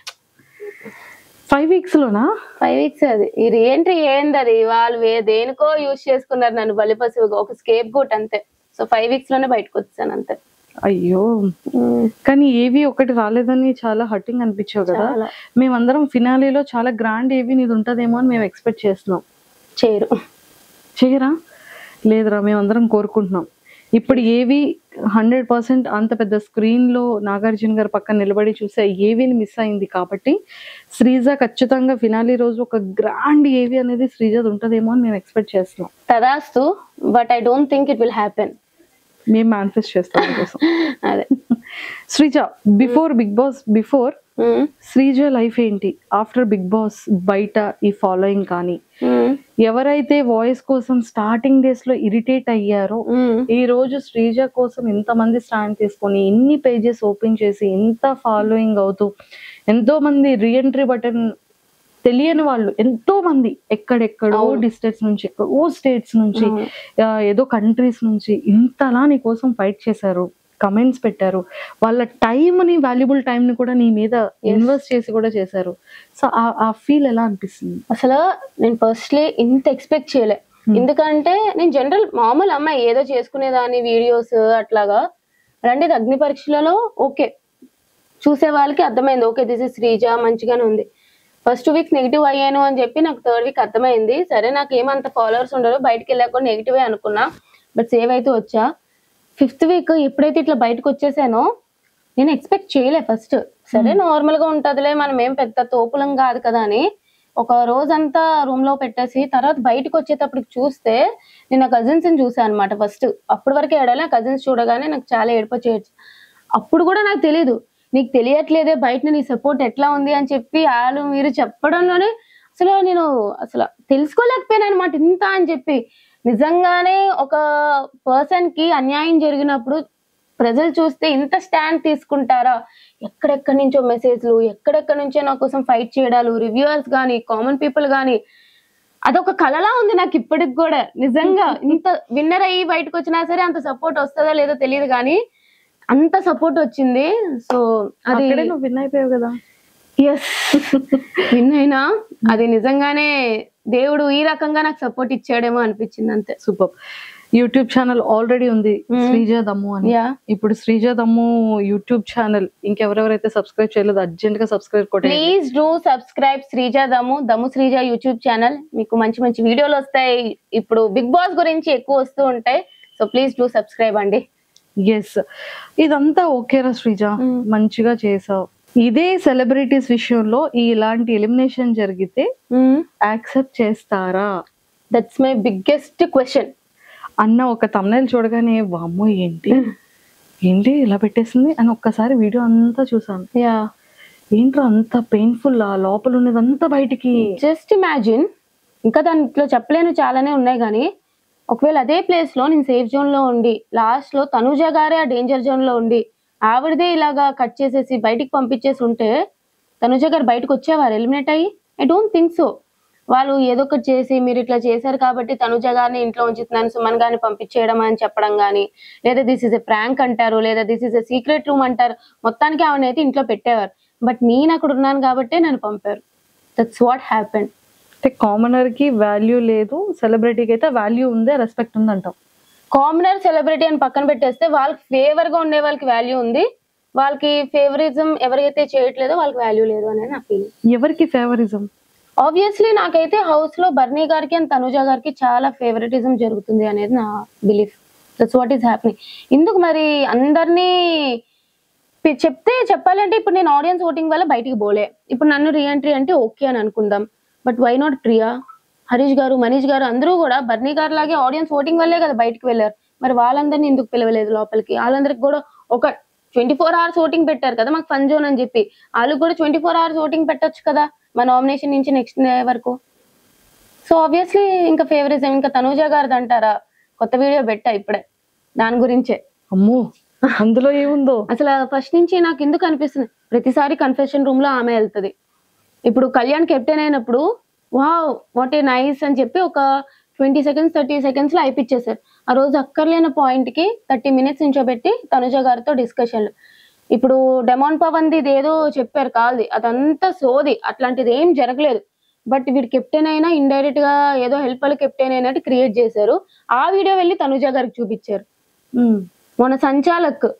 5 వీక్స్ లోనా? 5 వీక్స్ అది ఈ రీఎంట్రీ ఏంది అది, వాళ్ళు దేనికో యూజ్ చేసుకున్నారు నన్ను బలిపశువుగా, ఒక స్కేప్ గోట్ అంతే. సో 5 వీక్స్ లోనే బయటకు వచ్చాను అంతే. అయ్యో, కానీ ఏవి ఒకటి రాలేదని చాలా హర్టింగ్ అనిపించావు కదా. మేమందరం ఫినాలీలో చాలా గ్రాండ్ ఏవి నీది ఉంటదేమో అని మేము ఎక్స్పెక్ట్ చేస్తున్నాం. చేయరా? లేదురా, మేమందరం కోరుకుంటున్నాం. ఇప్పుడు ఏవి 100% అంత పెద్ద స్క్రీన్ లో నాగార్జున గారు పక్కన నిలబడి చూసే ఏవిని మిస్ అయింది కాబట్టి శ్రీజ ఖచ్చితంగా ఫినాలీ రోజు ఒక గ్రాండ్ ఏవి అనేది శ్రీజది ఉంటదేమో అని మేము ఎక్స్పెక్ట్ చేస్తున్నాం. తదాస్తు, but I don't think it will happen. మేము మేనిఫెస్ట్ చేస్తాం కోసం. అదే శ్రీజ, బిఫోర్ శ్రీజ లైఫ్ ఏంటి, ఆఫ్టర్ బిగ్ బాస్ బయట ఈ ఫాలోయింగ్ కానీ, ఎవరైతే వాయిస్ కోసం స్టార్టింగ్ డేస్ లో ఇరిటేట్ అయ్యారో ఈ రోజు శ్రీజ కోసం ఎంతమంది స్టాండ్ తీసుకొని ఇన్ని పేజెస్ ఓపెన్ చేసి ఇంత ఫాలోయింగ్ అవుతూ ఎంతో మంది రీఎంట్రీ బటన్ తెలియని వాళ్ళు ఎంతో మంది ఎక్కడెక్కడో డిస్ట్రిక్ట్స్ నుంచి, ఎక్కడో స్టేట్స్ నుంచి, ఏదో కంట్రీస్ నుంచి ఇంతలా నీ కోసం ఫైట్ చేశారు, కమెంట్స్ పెట్టారు, వాళ్ళ టైంని, వాల్యుబుల్ టైంని కూడా నీ మీద ఇన్వెస్ట్ చేసి కూడా చేశారు. సో ఆ ఫీల్ ఎలా అనిపిస్తుంది? అసలు నేను ఫస్ట్లీ ఇంత ఎక్స్పెక్ట్ చేయలే. ఎందుకంటే నేను జనరల్ మామూలు అమ్మాయి ఏదో చేసుకునేదాన్ని, వీడియోస్ అట్లాగా. అలాంటిది అగ్ని పరీక్షలలో ఓకే చూసే వాళ్ళకి అర్థమైంది, ఓకే దిస్ ఇస్ శ్రీజ మంచిగానే ఉంది. ఫస్ట్ 2 వీక్స్ నెగిటివ్ అయ్యాను అని చెప్పి నాకు 3rd వీక్ అర్థమైంది. సరే నాకు ఏమంత ఫాలోవర్స్ ఉండరు, బయటకు వెళ్ళాక నెగిటివే అనుకున్నా, బట్ సేవ్ అయితే వచ్చా. 5th వీక్ ఎప్పుడైతే ఇట్లా బయటకు వచ్చేసానో నేను ఎక్స్పెక్ట్ చేయలే ఫస్ట్. సరే నార్మల్ గా ఉంటదిలే, మనం ఏం పెద్ద తోపులం కాదు కదా అని ఒక రోజంతా రూమ్ లో పెట్టేసి తర్వాత బయటకు వచ్చేటప్పటికి చూస్తే నేను నా కజిన్స్ ని చూసాను అనమాట. ఫస్ట్ అప్పటి వరకే ఏడాలి, కజిన్స్ చూడగానే నాకు చాలా ఏడుపు చేయొచ్చు. అప్పుడు కూడా నాకు తెలీదు, నీకు తెలియట్లేదే బయట నీ సపోర్ట్ ఎట్లా ఉంది అని చెప్పి వాళ్ళు మీరు చెప్పడంలోనే నేను తెలుసుకోలేకపోయాను అనమాట ఇంత అని చెప్పి. నిజంగానే ఒక పర్సన్ కి అన్యాయం జరిగినప్పుడు ప్రజలు చూస్తే ఇంత స్టాండ్ తీసుకుంటారా? ఎక్కడెక్కడి నుంచో మెసేజ్లు, ఎక్కడెక్కడి నుంచో నా కోసం ఫైట్ చేయడాలు, రివ్యూవర్స్ గానీ, కామన్ పీపుల్ గానీ, అదొక కళలా ఉంది నాకు ఇప్పటికి కూడా. నిజంగా ఇంత విన్నర్ అయ్యి బయటకు వచ్చినా సరే అంత సపోర్ట్ వస్తుందో లేదో తెలియదు కానీ అంత సపోర్ట్ వచ్చింది. సో అది నువ్వు విన్ అయిపోయావు కదా. ఎస్ విన్ అయినా అది నిజంగానే దేవుడు ఈ రకంగా నాకు సపోర్ట్ ఇచ్చాడేమో అనిపించింది అంతే. సూపర్. యూట్యూబ్ ఛానల్ ఆల్రెడీ ఉంది శ్రీజ దమ్ము అని. ఇప్పుడు శ్రీజ దమ్ము యూట్యూబ్ ఛానల్ ఇంకెవరెవరైతే సబ్స్క్రైబ్ చేయలేదు అర్జెంట్ గా సబ్స్క్రైబ్ కొట్టండి. ప్లీజ్ డూ సబ్స్క్రైబ్ శ్రీజ దమ్ము శ్రీజ యూట్యూబ్ ఛానల్. మీకు మంచి మంచి వీడియోలు వస్తాయి. ఇప్పుడు బిగ్ బాస్ గురించి ఎక్కువ వస్తూ ఉంటాయి. సో ప్లీజ్ డూ సబ్స్క్రైబ్ అండి. ఎస్, ఇదంతా ఓకేరా శ్రీజ, మంచిగా చేసావు. ఇదే సెలబ్రిటీస్ విషయంలో ఇలాంటి ఎలిమినేషన్ జరిగితే యాక్సెప్ట్ చేస్తారా? దట్స్ మై బిగ్గెస్ట్ క్వశ్చన్ అన్న ఒక thumbnail చూడగానే వామ్మో ఏంటి ఇలా పెట్టేసింది అని ఒక్కసారి వీడియో అంతా చూసాను. ఏంట్రా అంత పెయిన్ఫుల్, ఆ లోపల ఉన్నదంతా బయటికి. జస్ట్ ఇమాజిన్, ఇంకా దాంట్లో చెప్పలేను చాలానే ఉన్నాయి కానీ ఒకవేళ అదే ప్లేస్ లో నేను సేఫ్ జోన్ లో ఉండి లాస్ట్ లో తనుజ గారే ఆ డేంజర్ జోన్ లో ఉండి ఆవిడదే ఇలాగా కట్ చేసేసి బయటికి పంపించేసి ఉంటే తనుజ గారు బయటకు వచ్చేవారు ఎలిమినేట్ అయ్యి? I don't think so. వాళ్ళు ఏదో ఒకటి చేసి మీరు ఇట్లా చేశారు కాబట్టి తనుజ గారిని ఇంట్లో ఉంచుతున్నాను, సుమన్ గారిని పంపించేయడం అని చెప్పడం కానీ, లేదా దిస్ ఇస్ ఎ ప్రాంక్ అంటారు, లేదా this is a secret room అంటారు. మొత్తానికి ఆవిడ అయితే ఇంట్లో పెట్టేవారు. బట్ నేను అక్కడ ఉన్నాను కాబట్టి నన్ను పంపారు. That's what happened. అంటే కామనర్ కి వాల్యూ లేదు, సెలబ్రిటీకి అయితే వాల్యూ ఉంది, రెస్పెక్ట్ ఉంది అంటాం. కామనర్ సెలబ్రిటీ అని పక్కన పెట్టేస్తే వాళ్ళకి ఫేవర్ గా ఉండే వాళ్ళకి వాల్యూ ఉంది, వాళ్ళకి ఫేవరిజం ఎవరైతే చేయట్లేదో వాళ్ళకి వాల్యూ లేదు అనేది నా ఫీలింగ్. ఎవరికి ఫేవరిజం? ఆబ్వియస్లీ నాకైతే హౌస్ లో బర్నీ గారికి అండ్ తనుజ గారికి చాలా ఫేవరెటిజం జరుగుతుంది అనేది నా belief. That's what is happening. ఇందుకు మరి అందరినీ చెప్పాలంటే ఇప్పుడు నేను ఆడియన్స్ ఓటింగ్ వల్ల బయటికి పోలే. ఇప్పుడు నన్ను రీఎంట్రీ అంటే ఓకే అని అనుకుందాం. But why not Priya, Harish గారు, మనీష్ గారు అందరూ కూడా బర్నీ గారు లాగే ఆడియన్స్ ఓటింగ్ వల్లే కదా బయటకు వెళ్ళారు. మరి వాళ్ళందరినీ ఎందుకు పిలవలేదు లోపలికి? వాళ్ళందరికి కూడా ఒక 24 hours ఓటింగ్ పెట్టారు కదా మాకు ఫన్ జోన్ అని చెప్పి, వాళ్ళు కూడా 24 hours ఓటింగ్ పెట్టొచ్చు కదా మా నామినేషన్ నుంచి నెక్స్ట్ డే వరకు. సో ఆబ్వియస్లీ ఇంకా ఫేవరిజం ఇంకా తనూజ గారిది అంటారా? కొత్త వీడియో పెట్టా ఇప్పుడే దాని గురించే. అమ్మో అందులో ఏముందో అసలు ఫస్ట్ నుంచి నాకు ఎందుకు అనిపిస్తుంది, ప్రతిసారి కన్ఫెషన్ రూమ్ లో ఆమె వెళ్తుంది. ఇప్పుడు కళ్యాణ్ కెప్టెన్ అయినప్పుడు వావ్ వాట్ ఏ నైస్ అని చెప్పి ఒక 20 seconds 30 seconds లో అయిపిచ్చేసారు. ఆ రోజు అక్కర్లేని పాయింట్ కి 30 minutes నుంచోబెట్టి తనుజ గారితో డిస్కషన్లు. ఇప్పుడు డెమాన్ పవన్ ది ఏదో చెప్పారు కాల్ది, అదంతా సోది, అట్లాంటిది ఏం జరగలేదు. బట్ వీడు కెప్టెన్ అయినా ఇండైరెక్ట్ గా ఏదో హెల్ప్ వాళ్ళు కెప్టెన్ అయినట్టు క్రియేట్ చేశారు. ఆ వీడియో వెళ్ళి తనుజ గారికి చూపించారు.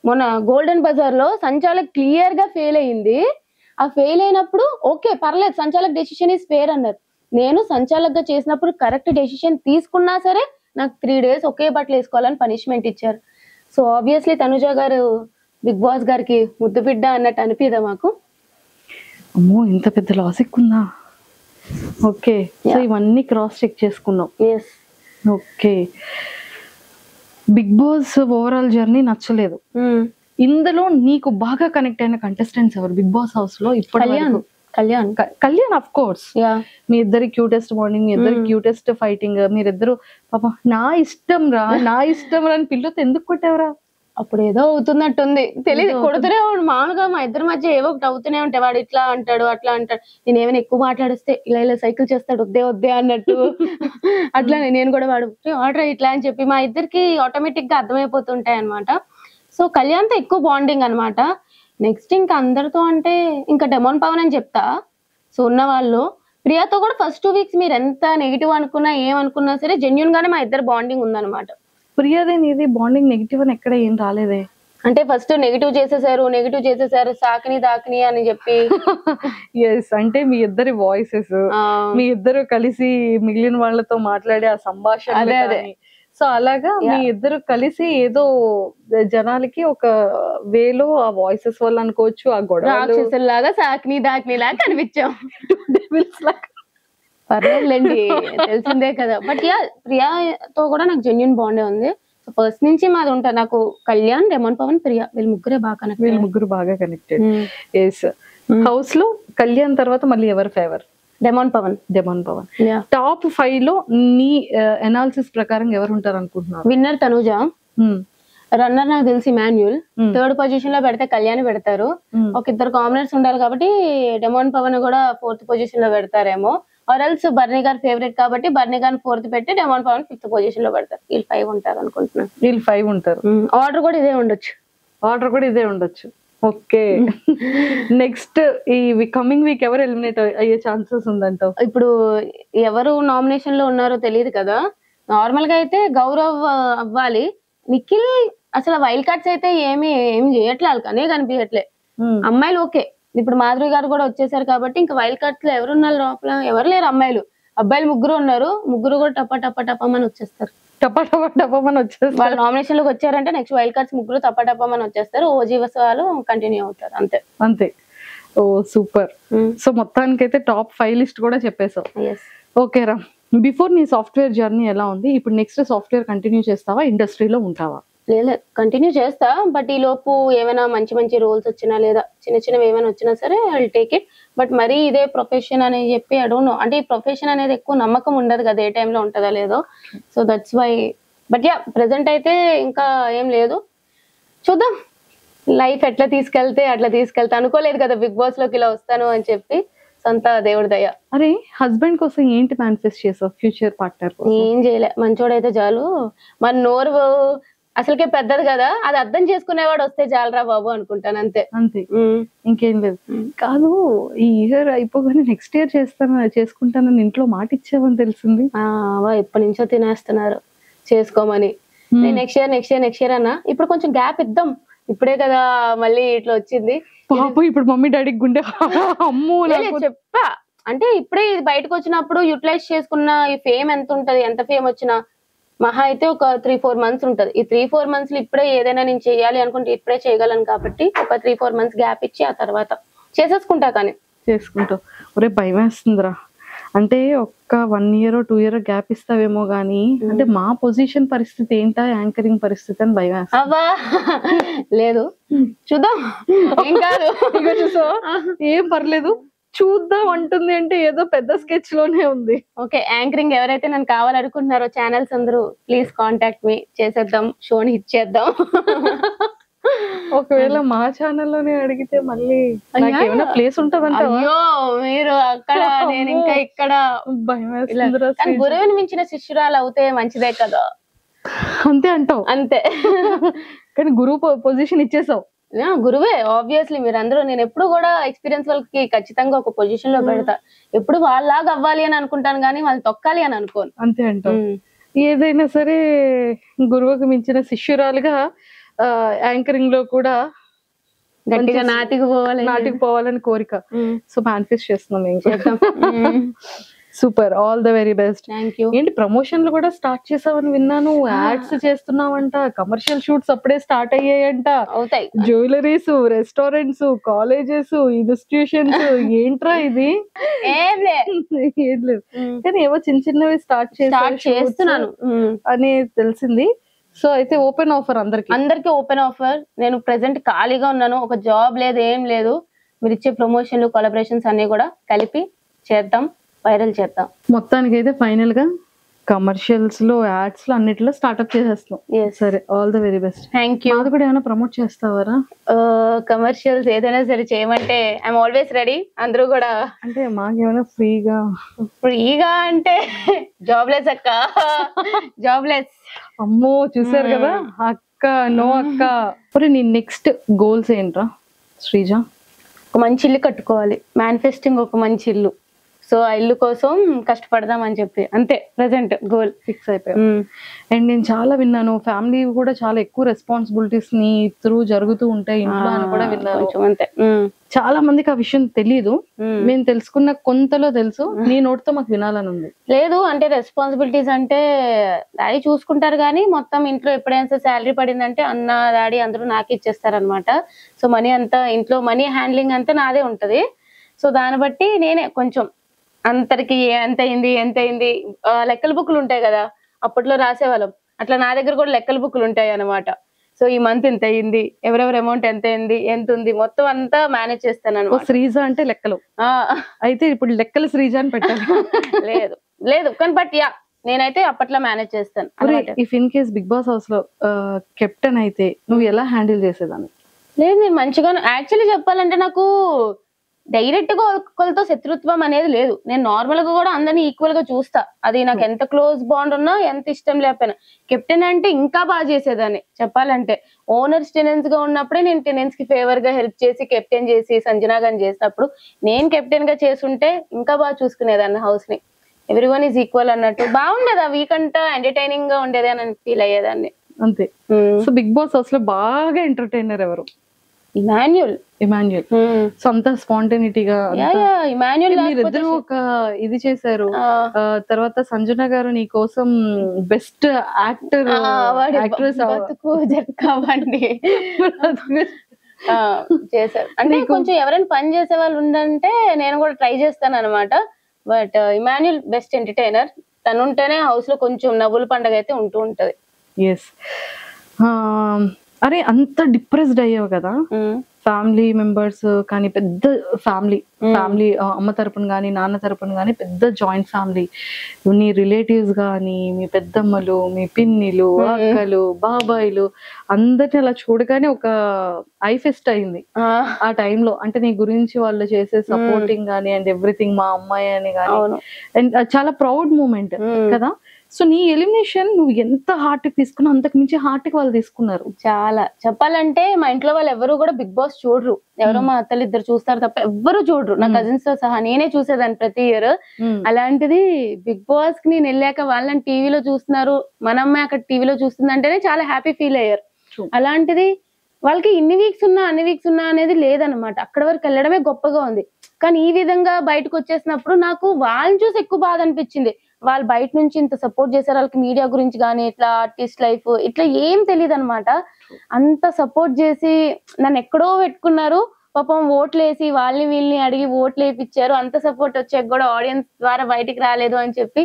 మొన్న గోల్డెన్ బజార్ లో సంచాలక్ క్లియర్ గా ఫెయిల్ అయింది. ఆ ఫెయిల్ అయినప్పుడు ఓకే పర్లేదు సంచాలక్ డెసిషన్ ఈస్ ఫెయిర్ అన్నారు. నేను సంచాలక్ గా చేసినప్పుడు కరెక్ట్ డెసిషన్ తీసుకున్నా సరే నాకు 3 days ఒకే బట్టలు వేసుకోవాలని పనిష్మెంట్ ఇచ్చారు. సో ఆబ్వియస్లీ తనుజ గారు బిగ్ బాస్ గారికి ముద్దు బిడ్డ అన్నట్టు అనిపిదా మాకు? అమ్మో ఇంత పెద్ద లాజిక్ ఉందా? ఓకే, సో ఇవన్నీ క్రాస్ చెక్ చేసుకున్నాం. Yes. Okay, Bigg Boss overall journey నచ్చలేదు. ఇందులో నీకు బాగా కనెక్ట్ అయిన కంటెస్టెంట్స్ ఎవరు బిగ్ బాస్ హౌస్ లో? ఇప్పుడు కళ్యాణ్ ఆఫ్ కోర్స్. మీ ఇద్దరి క్యూటెస్ట్ మార్నింగ్, మీ ఇద్దరి క్యూటెస్ట్ ఫైటింగ్, మీరిద్దరు పాప నా ఇష్టం రా అని పిల్లతో ఎందుకు కొట్టావరా? అప్పుడు ఏదో అవుతున్నట్టుంది తెలియదు, కొడుతూనే వాడు మామూలుగా మా ఇద్దరి మధ్య ఏవో ఒకటి అవుతూనే ఉంటాయి. వాడు ఇట్లా అంటాడు అట్లా అంటాడు, నేను ఏమైనా ఎక్కువ మాట్లాడిస్తే ఇలా సైకిల్ చేస్తాడు వద్దే అన్నట్టు. అట్లానే నేను కూడా వాడు ఆర్డర్ ఇట్లా అని చెప్పి మా ఇద్దరికి ఆటోమేటిక్ గా అర్థమైపోతుంటాయి అనమాట. సో కళ్యాణ్తో ఎక్కువ బాండింగ్ అనమాట. నెక్స్ట్ ఇంకా అందరితో అంటే ఇంకా డెమాన్ పవన్ అని చెప్తా. సో ఉన్న వాళ్ళు ప్రియాతో కూడా ఫస్ట్ 2 weeks మీరు ఎంత నెగిటివ్ అనుకున్నా ఏమనుకున్నా సరే జెన్యున్ గానే మా ఇద్దరు బాండింగ్ ఉందన్నమాట. ప్రియాదే నీది బాండింగ్ నెగిటివ్ అని ఎక్కడ ఏం రాలేదే. అంటే ఫస్ట్ నెగిటివ్ చేసేసారు సాకిని దాకిని అని చెప్పి. ఎస్, అంటే మీ ఇద్దరి వాయిసెస్, మీ ఇద్దరు కలిసి మిగిలిన వాళ్ళతో మాట్లాడే ఆ సంభాషణ, సో అలాగా మీ ఇద్దరు కలిసి ఏదో జనాలకి ఒక వేలో ఆ వాయిసెస్ వల్ల అనుకోవచ్చు, ఆ గొడవ లాగా సాకిని దాకిని లాగా కనిపించాం. పర్లేదులేండి తెలిసిందే కదా. బట్ యా ప్రియాతో కూడా నాకు జెన్యున్ బాండే ఉంది. సో ఫస్ట్ నుంచి మాది ఉంటారు. నాకు కళ్యాణ్, డెమాన్ పవన్, ప్రియా వీళ్ళు ముగ్గురు బాగా కనెక్టెడ్. ఎస్, హౌస్ లో కళ్యాణ్ తర్వాత మళ్ళీ ఎవరు ఫేవర్? డెమాన్ పవన్. టాప్ 5 లో నీ అనాలిసిస్ ప్రకారం ఎవరు ఉంటారు అనుకుంటున్నారు? విన్నర్ తనుజ, రన్నర్ నాకు తెలిసి మాన్యుల్, 3rd పొజిషన్ లో పెడితే కళ్యాణ్ పెడతారు. ఒక 2 కామనర్స్ ఉండాలి కాబట్టి డెమాన్ పవన్ కూడా 4th పొజిషన్ లో పెడతారేమో. ఆర్ఎల్స్ బర్నీ గారు ఫేవరెట్ కాబట్టి బర్నీ గారిని 4th పెట్టి డెమాన్ పవన్ 5th పొజిషన్ లో పెడతారు. వీళ్ళు 5 ఉంటారు అనుకుంటున్నాను. వీళ్ళు 5 ఉంటారు. ఆర్డర్ కూడా ఇదే ఉండొచ్చు. ఓకే. నెక్స్ట్ ఈ కమింగ్ వీక్ ఎవరు ఎలిమినేట్ అయ్యే ఛాన్సెస్ ఉందంటావు? ఇప్పుడు ఎవరు నామినేషన్ లో ఉన్నారో తెలియదు కదా. నార్మల్ గా అయితే గౌరవ్ అవ్వాలి. నిఖిల్ అసలు వైల్డ్ కార్డ్స్ అయితే ఏం చేయట్లే, వాళ్ళకనే కనిపించట్లే. అమ్మాయిలు ఓకే, ఇప్పుడు మాధురి గారు కూడా వచ్చేసారు కాబట్టి ఇంకా వైల్డ్ కార్డ్స్ లో ఎవరున్నారు లోపల? ఎవరు లేరు అమ్మాయిలు. అబ్బాయిలు 3 ఉన్నారు, 3 కూడా టపమని వచ్చేస్తారు. టపమని వచ్చేస్తారు. వాళ్ళు నామినేషన్ లోకి వచ్చారంటే నెక్స్ట్ వైల్డ్ కార్డ్స్ 3 టపమని వచ్చేస్తారు. ఓజీవస్ వాళ్ళు కంటిన్యూ అవుతారు, అంతే. అంతే. ఓ సూపర్. సో మొత్తానికైతే టాప్ 5 లిస్ట్ కూడా చెప్పేసావు. ఓకే రా, బిఫోర్ నీ సాఫ్ట్వేర్ జర్నీ ఎలా ఉంది? ఇప్పుడు నెక్స్ట్ సాఫ్ట్వేర్ కంటిన్యూ చేస్తావా, ఇండస్ట్రీలో ఉంటావా? లేదు, కంటిన్యూ చేస్తా. బట్ ఈ లోపు ఏమైనా మంచి రోల్స్ వచ్చినా లేదా చిన్నవి ఏమైనా వచ్చినా సరే I will take it. But మరి ఇదే ప్రొఫెషన్ అని చెప్పి ఐ డోంట్ నో, అంటే ఈ ప్రొఫెషన్ అనేది ఎక్కువ నమ్మకం ఉండదు కదా, ఏ టైంలో ఉంటుందా లేదో. So that's why. But yeah, present అయితే ఇంకా ఏం లేదు, చూద్దాం లైఫ్ ఎట్లా తీసుకెళ్తే అట్లా తీసుకెళ్తా. అనుకోలేదు కదా బిగ్ బాస్ లోకి ఇలా వస్తాను అని చెప్పి, సొంత దేవుడి దయ. అరే హస్బెండ్ కోసం ఏంటి మేనిఫెస్ట్ చేసావు? ఫ్యూచర్ పార్ట్నర్ ఏం చేయలే, మంచోడైతే చాలు. మన నోరు అసలుకే పెద్దది కదా, అది అర్థం చేసుకునేవాడు వస్తే చాలరా బాబు అనుకుంటాను, అంతే. అంతే, ఇంకేం లేదు. కాదు, ఈ ఇయర్ అయిపోగానే నెక్స్ట్ ఇయర్ చేసుకుంటానని ఇంట్లో మాట ఇచ్చావని తెలిసింది. ఎప్పటి నుంచో తినేస్తున్నారు చేసుకోమని. నేను నెక్స్ట్ ఇయర్ అన్నా. ఇప్పుడు కొంచెం గ్యాప్ ఇద్దాం, ఇప్పుడే కదా మళ్ళీ ఇట్లా వచ్చింది. ఇప్పుడు మమ్మీ డాడీకి గుండె అమ్మో చెప్పా. అంటే ఇప్పుడే ఇది బయటకు వచ్చినప్పుడు యూటిలైజ్ చేసుకున్న ఈ ఫేమ్ ఎంత ఉంటది, ఎంత ఫేమ్ వచ్చినా మహా అయితే ఒక 3-4 మంత్స్ ఉంటది. ఈ 3-4 మంత్స్ లో ఇప్పుడే ఏదైనా నేను చేయాలి అనుకుంటే ఇప్పుడే చేయగలను కాబట్టి ఒక 3-4 మంత్స్ గ్యాప్ ఇచ్చి ఆ తర్వాత చేసేసుకుంటా. కానీ చేసుకుంటావు? ఒరే భయం వేస్తుందిరా, అంటే ఒక్క 1 year 2 year గ్యాప్ ఇస్తావేమో గానీ, అంటే మా పొజిషన్ పరిస్థితి ఏంటా, యాంకరింగ్ పరిస్థితి అని భయం వేస్తా. అవ్వా లేదు, చూద్దాం, ఏం కాదు. చూసా, ఏం పర్లేదు, చూద్దాం అంటుంది అంటే ఏదో పెద్ద స్కెచ్ లోనే ఉంది. ఓకే, యాంకరింగ్ ఎవరైతే నన్ను కావాలనుకుంటున్నారో ఛానల్స్ అందరూ ప్లీజ్ కాంటాక్ట్ మీ, చేసేద్దాం, షోని హిట్ చేద్దాం. ఒకవేళ మా ఛానల్లోనే అడిగితే మళ్ళీ ఏమైనా ప్లేస్ ఉంటదంట? అయ్యో మీరు అక్కడ, నేను ఇంకా ఇక్కడ. భయం వేస్తుంది. గురువుని మించిన శిష్యురాలు అవుతే మంచిదే కదా. అంతే అంటావు? అంతే. కానీ గురువు పొజిషన్ ఇచ్చేసావు. గురువే ఆబ్వియస్లీ. మీరందరూ, నేను ఎప్పుడు కూడా ఎక్స్పీరియన్స్ వాళ్ళకి ఖచ్చితంగా ఒక పొజిషన్ లో పెడతా. ఎప్పుడు వాళ్ళలాగా అవ్వాలి అని అనుకుంటాను కానీ వాళ్ళు తొక్కాలి అని అనుకోను. అంతే అంటావు? ఏదైనా సరే గురువుకు మించిన శిష్యురాలుగా యాంకరింగ్ లో కూడా గట్టిగా నాటికి పోవాలని కోరిక. సో మేనిఫెస్ట్ చేస్తున్నాం, ఏం చేద్దాం. Super, all the very best. Thank you. ఏంటి ప్రమోషన్లు కూడా స్టార్ట్ చేసావని విన్నాను, యాడ్స్ చేస్తున్నావంట, కమర్షియల్ షూట్స్ అప్పుడే స్టార్ట్ అయ్యాయంట. అవుతాయి. జ్యువెలరీస్, రెస్టారెంట్స్, కాలేజెస్, ఇన్స్టిట్యూషన్స్, ఏంట్రా ఇది? ఏం లేదు, కానీ ఏవో చిన్నవి స్టార్ట్ చేస్తున్నాను అని తెలిసింది. సో అయితే ఓపెన్ ఆఫర్ అందరికి ఓపెన్ ఆఫర్. నేను ప్రెసెంట్ ఖాళీగా ఉన్నాను, ఒక జాబ్ లేదు, ఏం లేదు. మీరు ఇచ్చే ప్రమోషన్లు, కొలాబరేషన్స్ అన్ని కూడా కలిపి చేద్దాం, వైరల్ చేద్దాం. మొత్తానికి అయితే ఫైనల్ గా కమర్షియల్స్ లో, యాడ్స్ లో, అన్నిటిలో స్టార్ట్అప్ చేసేస్తాం. సరే, all the very best. Thank you. అది కూడా ఏమైనా ప్రమోట్ చేస్తావారా? కమర్షియల్స్ ఏదైనా సరే చేయమంటే ఐఎమ్ ఆల్వేస్ రెడీ. అందరూ కూడా. అంటే మాకేమైనా ఫ్రీగా అంటే జాబ్లెస్ అక్క, జాబ్లెస్. అమ్మో చూసారు కదా అక్క, నో అక్క. మరి నీ నెక్స్ట్ గోల్స్ ఏంట్రా శ్రీజ? ఒక మంచి ఇల్లు కట్టుకోవాలి, మేనిఫెస్టింగ్ ఒక మంచి ఇల్లు. సో ఆ ఇల్లు కోసం కష్టపడదాం అని చెప్పి, అంతే ప్రెసెంట్ గోల్ ఫిక్స్ అయిపోయాం. అండ్ నేను చాలా విన్నాను, ఫ్యామిలీ కూడా చాలా ఎక్కువ రెస్పాన్సిబిలిటీస్ ని త్రూ జరుగుతూ ఉంటాయి ఇంట్లో అని కూడా విన్నాను. అంతే, చాలా మందికి ఆ విషయం తెలీదు. మేము తెలుసుకున్న కొంతలో తెలుసు, నీ నోటితో మాకు వినాలని ఉంది. లేదు అంటే రెస్పాన్సిబిలిటీస్ అంటే డాడీ చూసుకుంటారు కానీ మొత్తం ఇంట్లో ఎప్పుడైనా శాలరీ పడిందంటే అన్న, డాడీ అందరూ నాకే ఇచ్చేస్తారనమాట. సో మనీ అంతా ఇంట్లో, మనీ హ్యాండ్లింగ్ అంతా నాదే ఉంటది. సో దాన్ని బట్టి నేనే కొంచెం అందరికి ఎంత అయింది లెక్కల బుక్లు ఉంటాయి కదా, అప్పట్లో రాసేవాళ్ళం, అట్లా నా దగ్గర కూడా లెక్కల బుక్లు ఉంటాయి అనమాట. సో ఈ మంత్ ఇంత అయింది, ఎవరెవరు అమౌంట్ ఎంత అయింది, ఎంత ఉంది, మొత్తం అంతా మేనేజ్ చేస్తాను. శ్రీజ అంటే లెక్కలు. అయితే ఇప్పుడు లెక్కలు శ్రీజ అని పెట్టాలి. లేదు కానీ బట్ యా, నేనైతే అప్పట్లో మేనేజ్ చేస్తాను. If in case Bigg Boss house లో కెప్టెన్ అయితే నువ్వు ఎలా హ్యాండిల్ చేసేదాన్ని? లేదు, నేను మంచిగా యాక్చువల్లీ చెప్పాలంటే నాకు డైరెక్ట్ గా ఒకరితో శత్రుత్వం అనేది లేదు. నేను నార్మల్ గా కూడా అందరినీ ఈక్వల్ గా చూస్తా. అది నాకు ఎంత క్లోజ్ బాండ్ ఉన్నా, ఎంత ఇష్టం లేకపోయినా. కెప్టెన్ అంటే ఇంకా బాగా చేసేదాన్ని చెప్పాలంటే. ఓనర్స్ టెనెన్స్ గా ఉన్నప్పుడే నేను టెనెన్స్ కి ఫేవర్ గా హెల్ప్ చేసి, కెప్టెన్ చేసి, సంజనా గాని చేసినప్పుడు నేను కెప్టెన్ గా చేసుంటే ఇంకా బాగా చూసుకునేదాన్ని హౌస్ ని. ఎవ్రీవన్ ఈజ్ ఈక్వల్ అన్నట్టు బాగుండేది. ఆ వీక్ అంతా ఎంటర్టైనింగ్ గా ఉండేది అని ఫీల్ అయ్యేదాన్ని అంతే. సో బిగ్ బాస్ అసలు బాగా ఎంటర్టైనర్ ఎవరు? ఇమాన్యుల్. సో అంత స్పాంటేనిటీగా ఇమాన్యుల్ మీరిద్దరు ఒక ఇది చేశారు. తర్వాత సంజన గారు నీ కోసం బెస్ట్ యాక్టర్ యాక్ట్రెస్ చేశారు. అంటే కొంచెం ఎవరైనా పని చేసే వాళ్ళు ఉండంటే నేను కూడా ట్రై చేస్తాను అనమాట. But Emmanuel best entertainer. తను ఉంటేనే హౌస్ లో కొంచెం నవ్వుల పండుగ అయితే ఉంటూ ఉంటది. ఎస్. అరే అంత డిప్రెస్డ్ అయ్యావు కదా, ఫ్యామిలీ మెంబర్స్ కానీ పెద్ద ఫ్యామిలీ అమ్మ తరపున కానీ నాన్న తరపున కానీ పెద్ద జాయింట్ ఫ్యామిలీ, నీ రిలేటివ్స్ కానీ మీ పెద్దమ్మలు, మీ పిన్నిలు, అక్కలు, బాబాయిలు అందరిని అలా చూడగానే ఒక ఐ ఫెస్ట్ అయింది ఆ టైంలో. అంటే నీ గురించి వాళ్ళు చేసే సపోర్టింగ్ కానీ అండ్ ఎవ్రీథింగ్, మా అమ్మాయి అని కానీ, అండ్ చాలా ప్రౌడ్ మూమెంట్ కదా. సో నీ ఎలిమినేషన్ నువ్వు ఎంత హార్ట్ కి తీసుకున్నా అంతకు మించి హార్ట్ కి వాళ్ళు తీసుకున్నారు. చాలా చెప్పాలంటే మా ఇంట్లో వాళ్ళు ఎవరు కూడా బిగ్ బాస్ చూడరు. ఎవరో మా అత్తలు ఇద్దరు చూస్తారు తప్ప ఎవ్వరు చూడరు, నా కజిన్స్ తో సహా. నేనే చూసేదాన్ని ప్రతి ఇయర్. అలాంటిది బిగ్ బాస్ కి నేను వెళ్ళాక వాళ్ళని టీవీలో చూస్తున్నారు, మన అమ్మాయి అక్కడ టీవీలో చూస్తుందంటేనే చాలా హ్యాపీ ఫీల్ అయ్యారు. అలాంటిది వాళ్ళకి ఇన్ని వీక్స్ ఉన్నా అన్ని వీక్స్ ఉన్నా అనేది లేదనమాట. అక్కడ వరకు వెళ్ళడమే గొప్పగా ఉంది. కానీ ఈ విధంగా బయటకు వచ్చేసినప్పుడు నాకు వాళ్ళని చూసి ఎక్కువ బాధ అనిపించింది. వాళ్ళు బయట నుంచి ఇంత సపోర్ట్ చేశారు, వాళ్ళకి మీడియా గురించి కానీ ఇట్లా ఆర్టిస్ట్ లైఫ్ ఇట్లా ఏం తెలియదు అనమాట. అంత సపోర్ట్ చేసి నన్ను ఎక్కడో పెట్టుకున్నారు. పాపం ఓట్లు వేసి వాళ్ళని వీళ్ళని అడిగి ఓట్లు వేయించారు. అంత సపోర్ట్ వచ్చాక కూడా ఆడియన్స్ ద్వారా బయటికి రాలేదు అని చెప్పి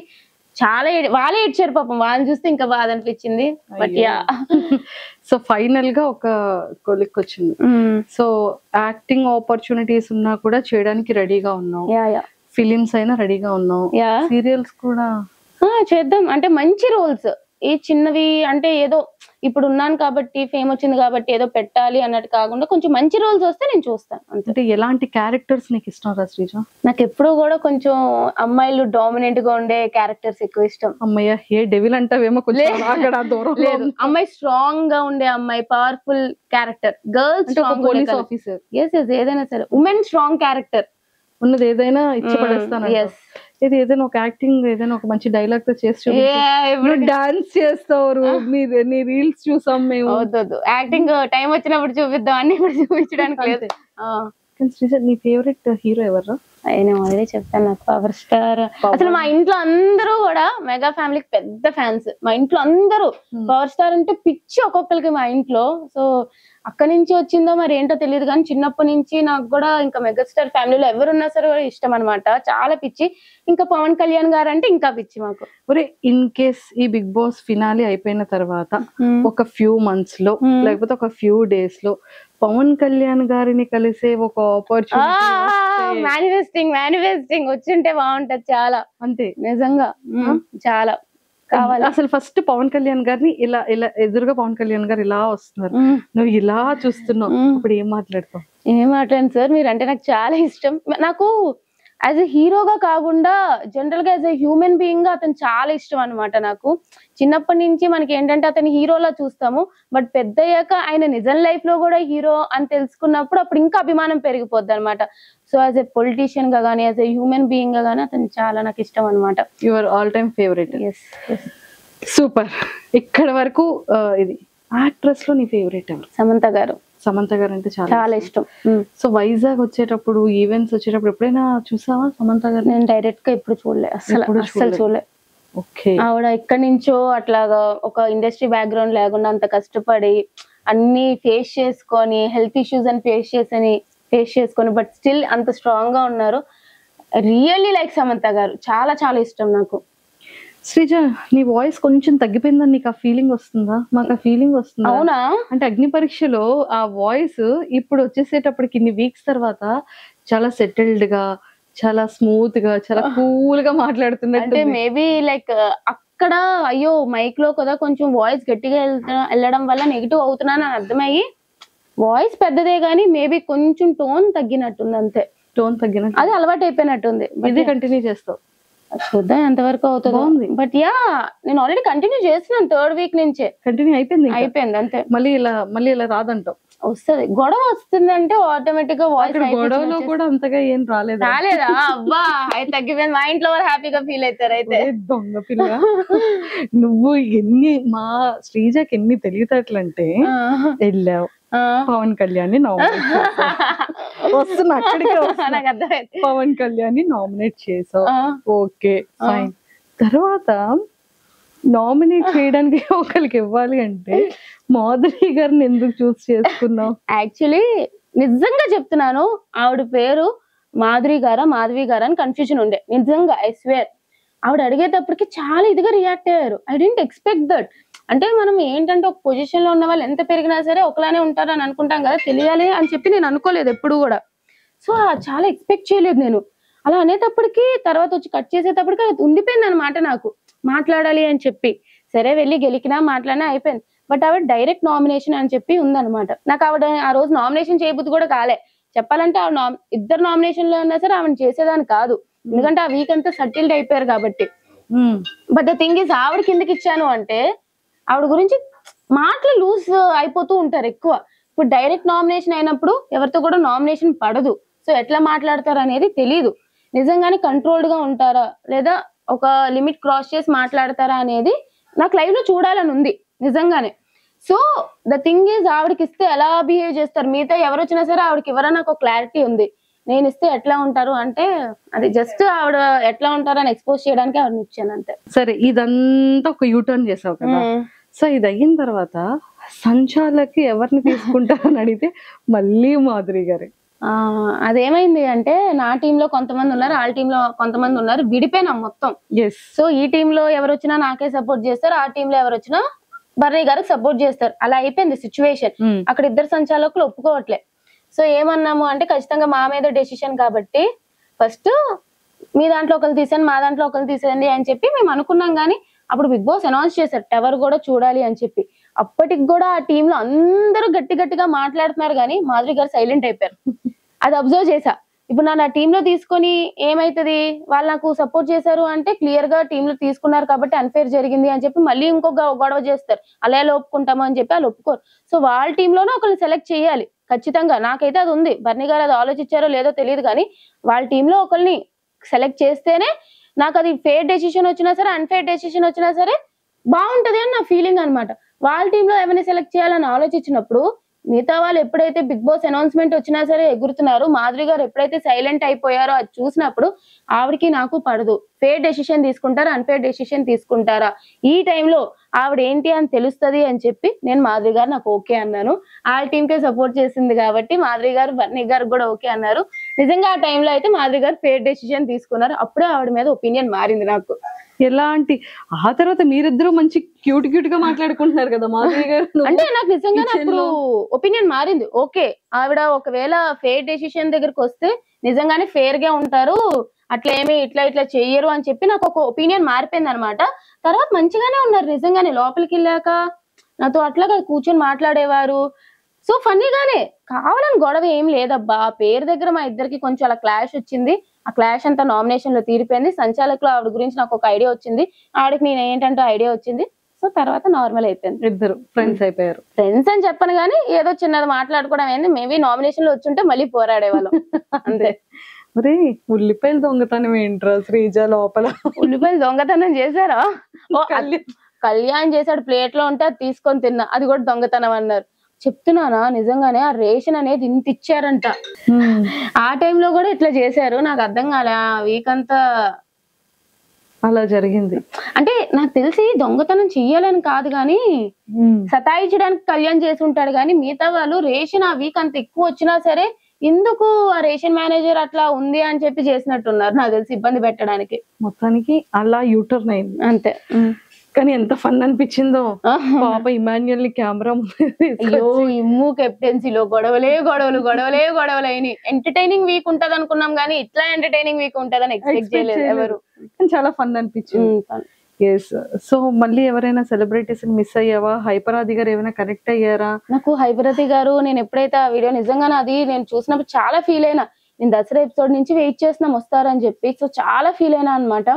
చాలా వాళ్ళే ఏడ్చారు పాపం. వాళ్ళని చూస్తే ఇంకా బాధ అనిపించింది. బట్ యా, సో ఫైనల్ గా ఒక కొలిక్ వచ్చింది. సో యాక్టింగ్ ఆపర్చునిటీస్ ఉన్నా కూడా చేయడానికి రెడీగా ఉన్నావు, ఫిలిమ్స్ అయినా రెడీగా ఉన్నావు, సీరియల్స్ కూడా చేద్దాం అంటే మంచి రోల్స్. ఏ చిన్నవి అంటే ఏదో ఇప్పుడు ఉన్నాను కాబట్టి ఫేమ్ వచ్చింది కాబట్టి ఏదో పెట్టాలి అన్నట్టు కాకుండా కొంచెం మంచి రోల్స్ వస్తే నేను చూస్తాను. అంటే ఎలాంటి క్యారెక్టర్స్ నీకు ఇష్టం రా శ్రీజ? నాకు ఎప్పుడు కూడా కొంచెం అమ్మాయిలు డామినెంట్ గా ఉండే క్యారెక్టర్స్ ఎక్కువ ఇష్టం. అమ్మాయి ఏ డెవిల్ అంటావేమో కొంచెం లేదు, అమ్మాయి స్ట్రాంగ్ గా ఉండే అమ్మాయి, powerful character. Girls police officer, ఏదైనా సరే ఉమెన్ స్ట్రాంగ్ క్యారెక్టర్ ఉన్నది ఏదైనా ఇచ్చి పడేస్తాను. ఇది ఏదైనా ఒక యాక్టింగ్ ఏదైనా ఒక మంచి డైలాగ్ తో చేసి డాన్స్ చేస్తారు. నీ రీల్స్ చూసాం మేము. యాక్టింగ్ టైం వచ్చినప్పుడు చూపిద్దాం, అన్ని కూడా చూపించడానికి లేదు. నీ ఫేవరెట్ హీరో ఎవరు? నేను ఆల్రెడీ చెప్పాను, నాకు పవర్ స్టార్. అసలు మా ఇంట్లో అందరూ కూడా మెగా ఫ్యామిలీకి పెద్ద ఫ్యాన్స్. మా ఇంట్లో అందరూ పవర్ స్టార్ అంటే పిచ్చి ఒక్కొక్కరికి మా ఇంట్లో. సో అక్కడి నుంచి వచ్చిందో మరి ఏంటో తెలియదు కానీ చిన్నప్పటి నుంచి నాకు కూడా ఇంకా మెగాస్టార్ ఫ్యామిలీలో ఎవరున్నా సరే ఇష్టం అనమాట, చాలా పిచ్చి. ఇంకా పవన్ కళ్యాణ్ గారు అంటే ఇంకా పిచ్చి మాకు. ఒరే, ఇన్ కేస్ ఈ బిగ్ బాస్ ఫినాలి అయిపోయిన తర్వాత ఒక ఫ్యూ మంత్స్ లో లేకపోతే ఒక ఫ్యూ డేస్ లో పవన్ కళ్యాణ్ గారిని కలిసే ఒక ఆపర్చునిటీ, మేనిఫెస్టింగ్ వచ్చింటే బాగుంటది చాలా. అంతే, నిజంగా చాలా కావాలి. అసలు ఫస్ట్ పవన్ కళ్యాణ్ గారిని ఇలా ఇలా ఎదురుగా పవన్ కళ్యాణ్ గారు ఇలా వస్తున్నారు, నువ్వు ఇలా చూస్తున్నావు, ఇప్పుడు ఏం మాట్లాడతావు? ఏం మాట్లాడండి సార్, మీరు అంటే నాకు చాలా ఇష్టం. నాకు యాజ్ ఎ హీరోగా కాకుండా జనరల్ గా యాజ్ ఎ హ్యూమన్ బీయింగ్ గా అతను చాలా ఇష్టం అనమాట. నాకు చిన్నప్పటి నుంచి మనకి ఏంటంటే అతని హీరోలా చూస్తాము, బట్ పెద్ద అయ్యాక ఆయన నిజం లైఫ్ లో కూడా హీరో అని తెలుసుకున్నప్పుడు అప్పుడు ఇంకా అభిమానం పెరిగిపోద్ది అనమాట. సో యాజ్ ఎ పొలిటీషియన్ గా కానీ యాజ్ ఎ హ్యూమన్ బీయింగ్ గా కానీ అతను చాలా నాకు ఇష్టం అనమాట. Your all time favourite. Yes, super. ఇక్కడ వరకు ఇది యాక్ట్రెస్ లో నీ ఫేవరెట్ ఎవరు? సమంత గారు. సమంత గారు అంటే చాలా ఇష్టం. సో వైజాగ్ వచ్చేటప్పుడు ఈవెంట్స్ వచ్చేటప్పుడు ఎప్పుడైనా చూసావా సమంత గారు? నేను డైరెక్ట్ గా ఎప్పుడు చూడలే, అసలు చూడలే. ఓకే. ఆవిడ ఎక్కడి నుంచో అట్లాగా ఒక ఇండస్ట్రీ బ్యాక్గ్రౌండ్ లేకుండా అంత కష్టపడి అన్ని ఫేస్ చేసుకొని, హెల్త్ ఇష్యూస్ అని ఫేస్ చేసుకొని బట్ స్టిల్ అంత స్ట్రాంగ్ గా ఉన్నారు. రియల్లీ లైక్ సమంత గారు, చాలా చాలా ఇష్టం నాకు. శ్రీజ, నీ వాయిస్ కొంచెం తగ్గిపోయిందని నీకు ఆ ఫీలింగ్ వస్తుందా? మాకు ఆ ఫీలింగ్ వస్తుంది. అవునా? అంటే అగ్ని పరీక్షలో ఆ వాయిస్ ఇప్పుడు వచ్చేసేటప్పటికి ఇన్ని వీక్స్ తర్వాత చాలా సెటిల్డ్ గా, చాలా స్మూత్ గా, చాలా కూల్ గా మాట్లాడుతున్నట్టు. అంటే మేబీ లైక్ అక్కడ అయ్యో మైక్ లో కదా కొంచెం వాయిస్ గట్టిగా వెళ్ళడం వల్ల నెగిటివ్ అవుతున్నాను అని అర్థమయ్యి వాయిస్ పెద్దదే గానీ మేబీ కొంచెం టోన్ తగ్గినట్టుంది అంతే. టోన్ తగ్గినట్టు అది అలవాటు అయిపోయినట్టుంది. ఇది కంటిన్యూ చేస్తావు, చూద్దాం ఎంతవరకు అవుతుందో. బట్ యా నేను ఆల్రెడీ కంటిన్యూ చేస్తున్నాను 3rd వీక్ నుంచే. కంటిన్యూ అయిపోయింది అంతే. మళ్ళీ ఇలా రాదంటావు. వస్తుంది గొడవ వస్తుందంటే ఆటోమేటిక్ గా వాయిస్. గొడవలో కూడా అంతగా ఏం రాలేదా? అబ్బా అయితే తగ్గిపోయింది. మా ఇంట్లో వాళ్ళు హ్యాపీగా ఫీల్ అవుతారు. అయితే దొంగ పిల్ల నువ్వు ఎన్ని మా శ్రీజకి ఎన్ని తెలియతట్లంటే వెళ్ళావు పవన్ కళ్యాణ్ ని వస్తున్నా అక్కడికి పవన్ కళ్యాణ్ ని నామినేట్ చేసావు. Okay fine. తర్వాత నామినేట్ చేయడానికి ఒకరికి ఇవ్వాలి అంటే మాధురి గారిని ఎందుకు చూస్ చేసుకున్నావు? యాక్చువల్లీ నిజంగా చెప్తున్నాను, ఆవిడ పేరు మాధురి గారా మాధవి గారా అని కన్ఫ్యూజన్ ఉండే. నిజంగా ఐ స్వేర్ ఆవిడ అడిగేటప్పటికి చాలా ఇదిగా రియాక్ట్ అయ్యారు. I didn't expect that. అంటే మనం ఏంటంటే ఒక పొజిషన్ లో ఉన్న వాళ్ళు ఎంత పెరిగినా సరే ఒకలానే ఉంటారు అని అనుకుంటాం కదా, తెలియాలి అని చెప్పి నేను అనుకోలేదు ఎప్పుడు కూడా. సో చాలా ఎక్స్పెక్ట్ చేయలేదు నేను. అలా అనేటప్పటికి తర్వాత వచ్చి కట్ చేసేటప్పటికి అది ఉండిపోయింది అనమాట నాకు, మాట్లాడాలి అని చెప్పి. సరే వెళ్ళి గెలికినా మాట్లాడినా అయిపోయింది. బట్ ఆవిడ డైరెక్ట్ నామినేషన్ అని చెప్పి ఉందన్నమాట. నాకు ఆవిడ ఆ రోజు నామినేషన్ చేయబుద్ధి కూడా కాలే చెప్పాలంటే. ఆవిడ ఇద్దరు నామినేషన్ లో ఉన్నా సరే ఆవిడ చేసేదాన్ని కాదు, ఎందుకంటే ఆ వీక్ అంతా సటిల్డ్ అయిపోయారు కాబట్టి. బట్ ద థింగ్ ఈస్ ఆవిడ కిందకి ఇచ్చాను అంటే ఆవిడ గురించి మాటలు లూజ్ అయిపోతూ ఉంటారు ఎక్కువ. ఇప్పుడు డైరెక్ట్ నామినేషన్ అయినప్పుడు ఎవరితో కూడా నామినేషన్ పడదు. సో ఎట్లా మాట్లాడతారు అనేది తెలీదు. నిజంగానే కంట్రోల్డ్ గా ఉంటారా లేదా ఒక లిమిట్ క్రాస్ చేసి మాట్లాడతారా అనేది నాకు లైవ్ లో చూడాలని ఉంది నిజంగానే. సో ద థింగ్ ఈజ్ ఆవిడకి ఇస్తే ఎలా బిహేవ్ చేస్తారు, మిగతా ఎవరు వచ్చినా సరే ఆవిడకి ఎవరైనా నాకు క్లారిటీ ఉంది. నేను ఇస్తే ఎట్లా ఉంటారు అంటే అది జస్ట్ ఆవిడ ఎట్లా ఉంటారు అని ఎక్స్పోజ్ చేయడానికి ఆవిడని ఇచ్చాను అంతే. సరే ఇదంతా ఒక యూటర్న్ చేసావు కదా. సో ఇది అయిన తర్వాత సంచాలకి ఎవరిని తీసుకుంటారని అడిగితే మళ్ళీ మాధురి గారే. అదేమైంది అంటే నా టీంలో కొంతమంది ఉన్నారు, వాళ్ళ టీంలో కొంతమంది ఉన్నారు, విడిపోయినాం మొత్తం. సో ఈ టీంలో ఎవరు వచ్చినా నాకే సపోర్ట్ చేస్తారు, ఆ టీంలో ఎవరు వచ్చినా బర్నీ గారికి సపోర్ట్ చేస్తారు. అలా అయిపోయింది సిచ్యువేషన్. అక్కడ ఇద్దరు సంచాలకులు ఒప్పుకోవట్లే. సో ఏమన్నాము అంటే ఖచ్చితంగా మా మీద డెసిషన్ కాబట్టి ఫస్ట్ మీ దాంట్లో ఒకరు తీసేయండి, మా దాంట్లో ఒకరు తీసేయండి అని చెప్పి మేము అనుకున్నాం. కానీ అప్పుడు బిగ్ బాస్ అనౌన్స్ చేశారు టవర్ కూడా చూడాలి అని చెప్పి. అప్పటికి కూడా ఆ టీంలో అందరూ గట్టిగా మాట్లాడుతున్నారు కానీ మాధురి గారు సైలెంట్ అయిపోయారు. అది అబ్జర్వ్ చేసా. ఇప్పుడు నా టీంలో తీసుకొని ఏమైతుంది, వాళ్ళు నాకు సపోర్ట్ చేశారు అంటే క్లియర్ గా టీంలో తీసుకున్నారు కాబట్టి అన్ఫేర్ జరిగింది అని చెప్పి మళ్ళీ ఇంకొక గొడవ చేస్తారు. అలా ఎలా ఒప్పుకుంటాము అని చెప్పి వాళ్ళు ఒప్పుకోరు. సో వాళ్ళ టీంలోనే ఒకరిని సెలెక్ట్ చేయాలి ఖచ్చితంగా. నాకైతే అది ఉంది. బర్నీ గారు అది ఆలోచించారో లేదో తెలియదు కానీ వాళ్ళ టీంలో ఒకరిని సెలెక్ట్ చేస్తేనే నాకు అది ఫేర్ డెసిషన్ వచ్చినా సరే అన్ఫేర్ డెసిషన్ వచ్చినా సరే బాగుంటది అని నా ఫీలింగ్ అనమాట. వాళ్ళ టీంలో ఎవరిని సెలెక్ట్ చేయాలని ఆలోచించినప్పుడు మిగతా వాళ్ళు ఎప్పుడైతే బిగ్ బాస్ అనౌన్స్మెంట్ వచ్చినా సరే ఎగురుతున్నారు, మాధురి గారు ఎప్పుడైతే సైలెంట్ అయిపోయారో అది చూసినప్పుడు ఆవిడకి నాకు పడదు. ఫేర్ డెసిషన్ తీసుకుంటారా అన్ఫేర్ డెసిషన్ తీసుకుంటారా, ఈ టైంలో ఆవిడ ఏంటి అని తెలుస్తుంది అని చెప్పి నేను మాధురి గారు నాకు ఓకే అన్నాను. వాళ్ళ టీంకే సపోర్ట్ చేసింది కాబట్టి మాధురి గారు బర్నీ గారు కూడా ఓకే అన్నారు. నిజంగా ఆ టైంలో అయితే మాధురి గారు ఫేర్ డెసిషన్ తీసుకున్నారు. అప్పుడే ఆవిడ మీద ఒపీనియన్ మారింది నాకు. ఎలాంటి ఆ తర్వాత మీరిద్దరూ మంచి క్యూట్ గా మాట్లాడుకుంటున్నారు కదా మాధురి గారు. అంటే నాకు నిజంగానే అప్పుడు ఒపీనియన్ మారింది. ఓకే ఆవిడ ఒకవేళ ఫేర్ డెసిషన్ దగ్గరకు వస్తే నిజంగానే ఫేర్ గా ఉంటారు, అట్లా ఏమి ఇట్లా చెయ్యరు అని చెప్పి నాకు ఒక ఒపీనియన్ మారిపోయింది అనమాట. తర్వాత మంచిగానే ఉన్నారు నిజంగానే. లోపలికి వెళ్ళాక నాతో అట్లాగా కూర్చొని మాట్లాడేవారు. సో ఫన్నీగానే, కావాలని గొడవ ఏం లేదబ్బా. ఆ పేరు దగ్గర మా ఇద్దరికి కొంచెం అలా క్లాష్ వచ్చింది. ఆ క్లాష్ అంతా నామినేషన్ లో తీరిపోయింది. సంచాలకులు ఆవిడ గురించి నాకు ఒక ఐడియా వచ్చింది, ఆవిడకి నేను ఏంటంటే ఐడియా వచ్చింది. సో తర్వాత నార్మల్ అయిపోయింది. ఇద్దరు ఫ్రెండ్స్ అయిపోయారు. ఫ్రెండ్స్ అని చెప్పను కానీ ఏదో చిన్నది మాట్లాడుకోవడం అయింది. మేబీ నామినేషన్ లో వచ్చుంటే మళ్ళీ పోరాడేవాళ్ళం అంతే. మరి ఉల్లిపాయలు దొంగతనం ఏంట్రా శ్రీజ లోపల? ఉల్లిపాయలు దొంగతనం చేశారా? కళ్యాణ్ చేశాడు, ప్లేట్ లో ఉంటే అది తీసుకొని తిన్నా, అది కూడా దొంగతనం అన్నారు. చెప్తున్నానా నిజంగానే ఆ రేషన్ అనేది ఇంత ఇచ్చారంట. ఆ టైంలో కూడా ఇట్లా చేశారు. నాకు అర్థం కాలే. ఆ వీక్ అంతా అలా జరిగింది. అంటే నాకు తెలిసి దొంగతనం చెయ్యాలని కాదు కానీ సతాయించడానికి కళ్యాణ్ చేసి ఉంటాడు. కానీ మిగతా వాళ్ళు రేషన్ ఆ వీక్ అంత ఎక్కువ వచ్చినా సరే ఎందుకు ఆ రేషన్ మేనేజర్ అట్లా ఉంది అని చెప్పి చేసినట్టున్నారు నాకు తెలిసి, ఇబ్బంది పెట్టడానికి. మొత్తానికి అలా యూటర్న్ అయింది అంతే. కానీ ఎంత ఫన్ అనిపించిందో పాప ఇమాన్యుయల్ ని కెమెరా ఇమ్ము కెప్టెన్సీలో గొడవలు అయినాయి. ఎంటర్టైనింగ్ వీక్ ఉంటది అనుకున్నాం కానీ ఇట్లా ఎంటర్టైనింగ్ వీక్ ఉంటదని ఎక్స్పెక్ట్ చేయలేదు ఎవరు. చాలా ఫన్ అనిపించింది. ఎస్. సో మళ్ళీ ఎవరైనా సెలబ్రిటీస్ మిస్ అయ్యావా? హైపరాది గారు ఏమైనా కనెక్ట్ అయ్యారా? నాకు హైపరాది గారు నేను ఎప్పుడైతే ఆ వీడియో నిజంగానే అది నేను చూసినప్పుడు చాలా ఫీల్ అయినా. నేను దసరా ఎపిసోడ్ నుంచి వెయిట్ చేస్తున్నాం వస్తారని చెప్పి. సో చాలా ఫీల్ అయినా అనమాట.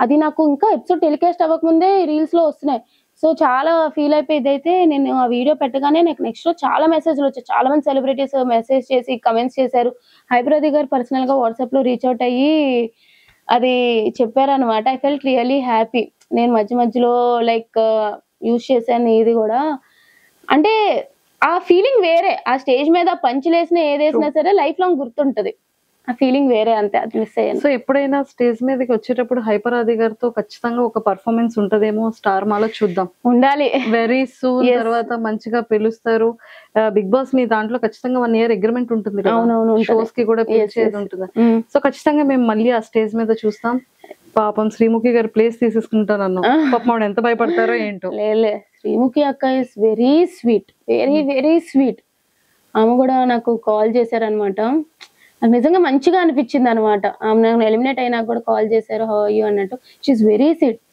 అది నాకు ఇంకా ఎపిసోడ్ టెలికాస్ట్ అవ్వకముందే రీల్స్ లో వస్తున్నాయి. సో చాలా ఫీల్ అయిపోయి ఇదైతే నేను ఆ వీడియో పెట్టగానే నాకు నెక్స్ట్ రోజు చాలా మెసేజ్లు వచ్చాయి. చాలా మంది సెలబ్రిటీస్ మెసేజ్ చేసి కమెంట్స్ చేశారు. హైప్రది గారు పర్సనల్ గా వాట్సాప్ లో రీచ్ అవుట్ అయ్యి అది చెప్పారనమాట. I felt really happy. నేను మధ్య మధ్యలో లైక్ యూజ్ చేశాను ఇది కూడా. అంటే ఆ ఫీలింగ్ వేరే. ఆ స్టేజ్ మీద పంచులేసిన ఏదేసినా సరే లైఫ్ లాంగ్ గుర్తుంటది. ఆ ఫీలింగ్ వేరే, అంతే. అది మిస్ అయ్యాను. సో ఎప్పుడైనా స్టేజ్ మీదకి వచ్చేటప్పుడు హైపరాది గారితో ఖచ్చితంగా ఒక పర్ఫార్మెన్స్ ఉంటదేమో స్టార్ మాలో చూద్దాం. ఉండాలి వెరీ సూన్. తర్వాత మంచిగా పిలుస్తారు. బిగ్ బాస్ మీ దాంట్లో ఖచ్చితంగా 1 year అగ్రిమెంట్ ఉంటుంది కదా, షోస్ కి కూడా పిలిచేది ఉంటుంది. సో ఖచ్చితంగా మేము మళ్ళీ ఆ స్టేజ్ మీద చూస్తాం. పాపం శ్రీముఖి గారు ప్లేస్ తీసేసుకుంటారు అన్నాం. పాపం ఆవిడ ఎంత భయపడతారో ఏంటో. లేలే, శ్రీముఖి అక్క is very sweet, very very sweet. ఆమె కూడా నాకు కాల్ చేశారనమాట. నాకు నిజంగా మంచిగా అనిపించింది అనమాట. ఆమె నాకు ఎలిమినేట్ అయినా కూడా కాల్ చేశారు, హౌ ఆర్ యు అన్నట్టు. షీఈస్ వెరీ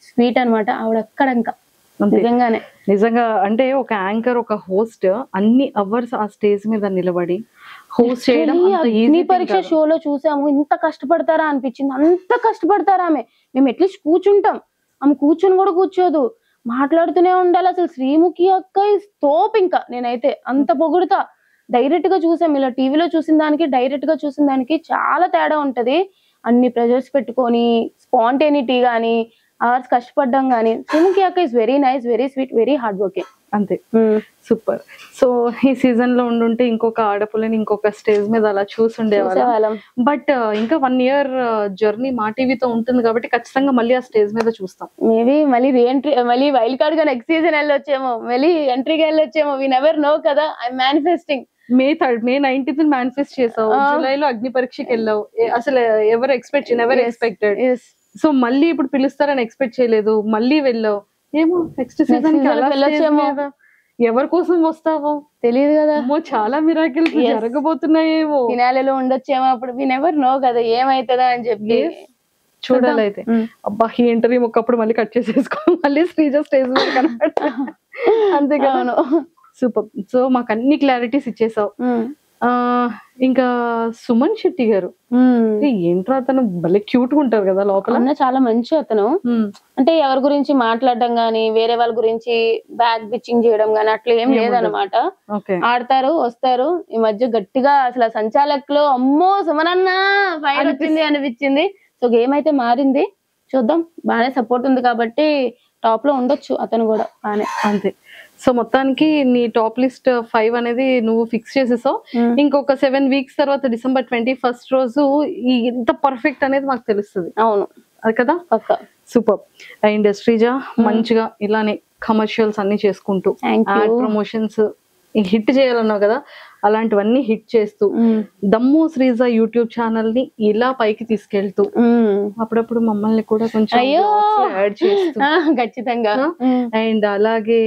స్వీట్ అనమాట ఆవిడ. అక్కడ ఇంకా నిజంగానే నిజంగా అంటే ఒక యాంకర్, ఒక హోస్ట్ అన్ని అవర్స్ ఆ స్టేజ్ మీద నిలబడి హోస్ట్ చేయడం అగ్ని పరీక్ష షోలో చూసాము. ఇంత కష్టపడతారా అనిపించింది. అంత కష్టపడతారా ఆమె. మేము అట్లీస్ట్ కూర్చుంటాం, ఆమె కూర్చొని కూడా కూర్చోదు, మాట్లాడుతూనే ఉండాలి. అసలు శ్రీముఖి అక్క ఇస్ తోపు. ఇంకా నేనైతే అంత పొగుడుతా. డైరెక్ట్ గా చూసాం, ఇలా టీవీలో చూసిన దానికి డైరెక్ట్ గా చూసిన దానికి చాలా తేడా ఉంటది. అన్ని ప్రెజర్స్ పెట్టుకొని స్పాంటేనిటీ గానీ అవర్స్ కష్టపడ్డం గానీ. శ్రీముఖి అక్క is very nice, very sweet, very hard working. అంతే. సూపర్. సో ఈ సీజన్ లో ఉండుంటే ఇంకొక ఆడపుల్లని ఇంకొక స్టేజ్ మీద అలా చూసుండేవాళ్ళం. బట్ ఇంకా 1 year జర్నీ మా టీవీతో ఉంటుంది కాబట్టి ఖచ్చితంగా మళ్ళీ ఆ స్టేజ్ మీద చూస్తాం. మేబీ మళ్ళీ రీఎంట్రీ, మళ్ళీ వైల్డ్ కార్డ్ గా నెక్స్ట్ సీజన్ వెళ్ళొచ్చేమో, మళ్ళీ ఎంట్రీగా వెళ్ళొచ్చేమో. వి నెవర్ నో కదా. I manifesting. May 19th manifest చేసావు, జూలైలో అగ్ని పరీక్షకి వెళ్ళావు. అసలు ఎవరు ఎక్స్పెక్టెడ్. సో మళ్ళీ ఇప్పుడు పిలుస్తారని ఎక్స్పెక్ట్ చేయలేదు, మళ్ళీ వెళ్ళావు. ఏమో నెక్స్ట్ సీజన్ వెళ్ళొచ్చేమో. ఎవరి కోసం వస్తావో తెలియదు కదా. చాలా మిరాకిల్స్ జరగబోతున్నాయేమో. ఫినాలేలో ఉండొచ్చేమో. అప్పుడు వి నెవర్ నో కదా ఏమైతుందా అని చెప్పి చూడాలి. అయితే అబ్బా ఈ ఇంటర్వ్యూ ఒకప్పుడు మళ్ళీ కట్ చేసేసుకో, మళ్ళీ శ్రీజ స్టేజ్ మీద కనబడ. అంతేగాను. సూపర్. సో మాకు అన్ని క్లారిటీస్ ఇచ్చేసావు. ఇంకా సుమన్ శెట్టి గారు ఏంట్రా, అతను భలే క్యూట్ గా ఉంటారు కదా లోపల. చాలా మంచి అతను. అంటే ఎవరి గురించి మాట్లాడడం గానీ, వేరే వాళ్ళ గురించి బ్యాక్ బిచ్చింగ్ చేయడం గానీ అట్లా ఏం లేదనమాట. ఆడతారు, వస్తారు. ఈ మధ్య గట్టిగా అసలు సంచాలకులో అమ్మో సుమనన్న ఫైర్ వచ్చింది అనిపించింది. సో గేమ్ అయితే మారింది, చూద్దాం. బాగానే సపోర్ట్ ఉంది కాబట్టి టాప్ లో ఉండొచ్చు అతను కూడా బానే. అంతే. సో మొత్తానికి నీ టాప్ లిస్ట్ 5 అనేది నువ్వు ఫిక్స్ చేసేసావు. ఇంకొక 7 weeks తర్వాత December 21st రోజు ఇంత పర్ఫెక్ట్ అనేది మాకు తెలుస్తుంది. అవును, అది కదా. సూపర్. అండ్ శ్రీజ మంచిగా ఇలానే కమర్షియల్స్ అన్ని చేసుకుంటూ యాడ్ ప్రమోషన్స్ హిట్ చేయాలన్నావు కదా, అలాంటివన్నీ హిట్ చేస్తూ దమ్ము శ్రీజ యూట్యూబ్ ఛానల్ ని ఇలా పైకి తీసుకెళ్తూ అప్పుడప్పుడు మమ్మల్ని కూడా కొంచెం యాడ్ చేస్తూ ఖచ్చితంగా. అండ్ అలాగే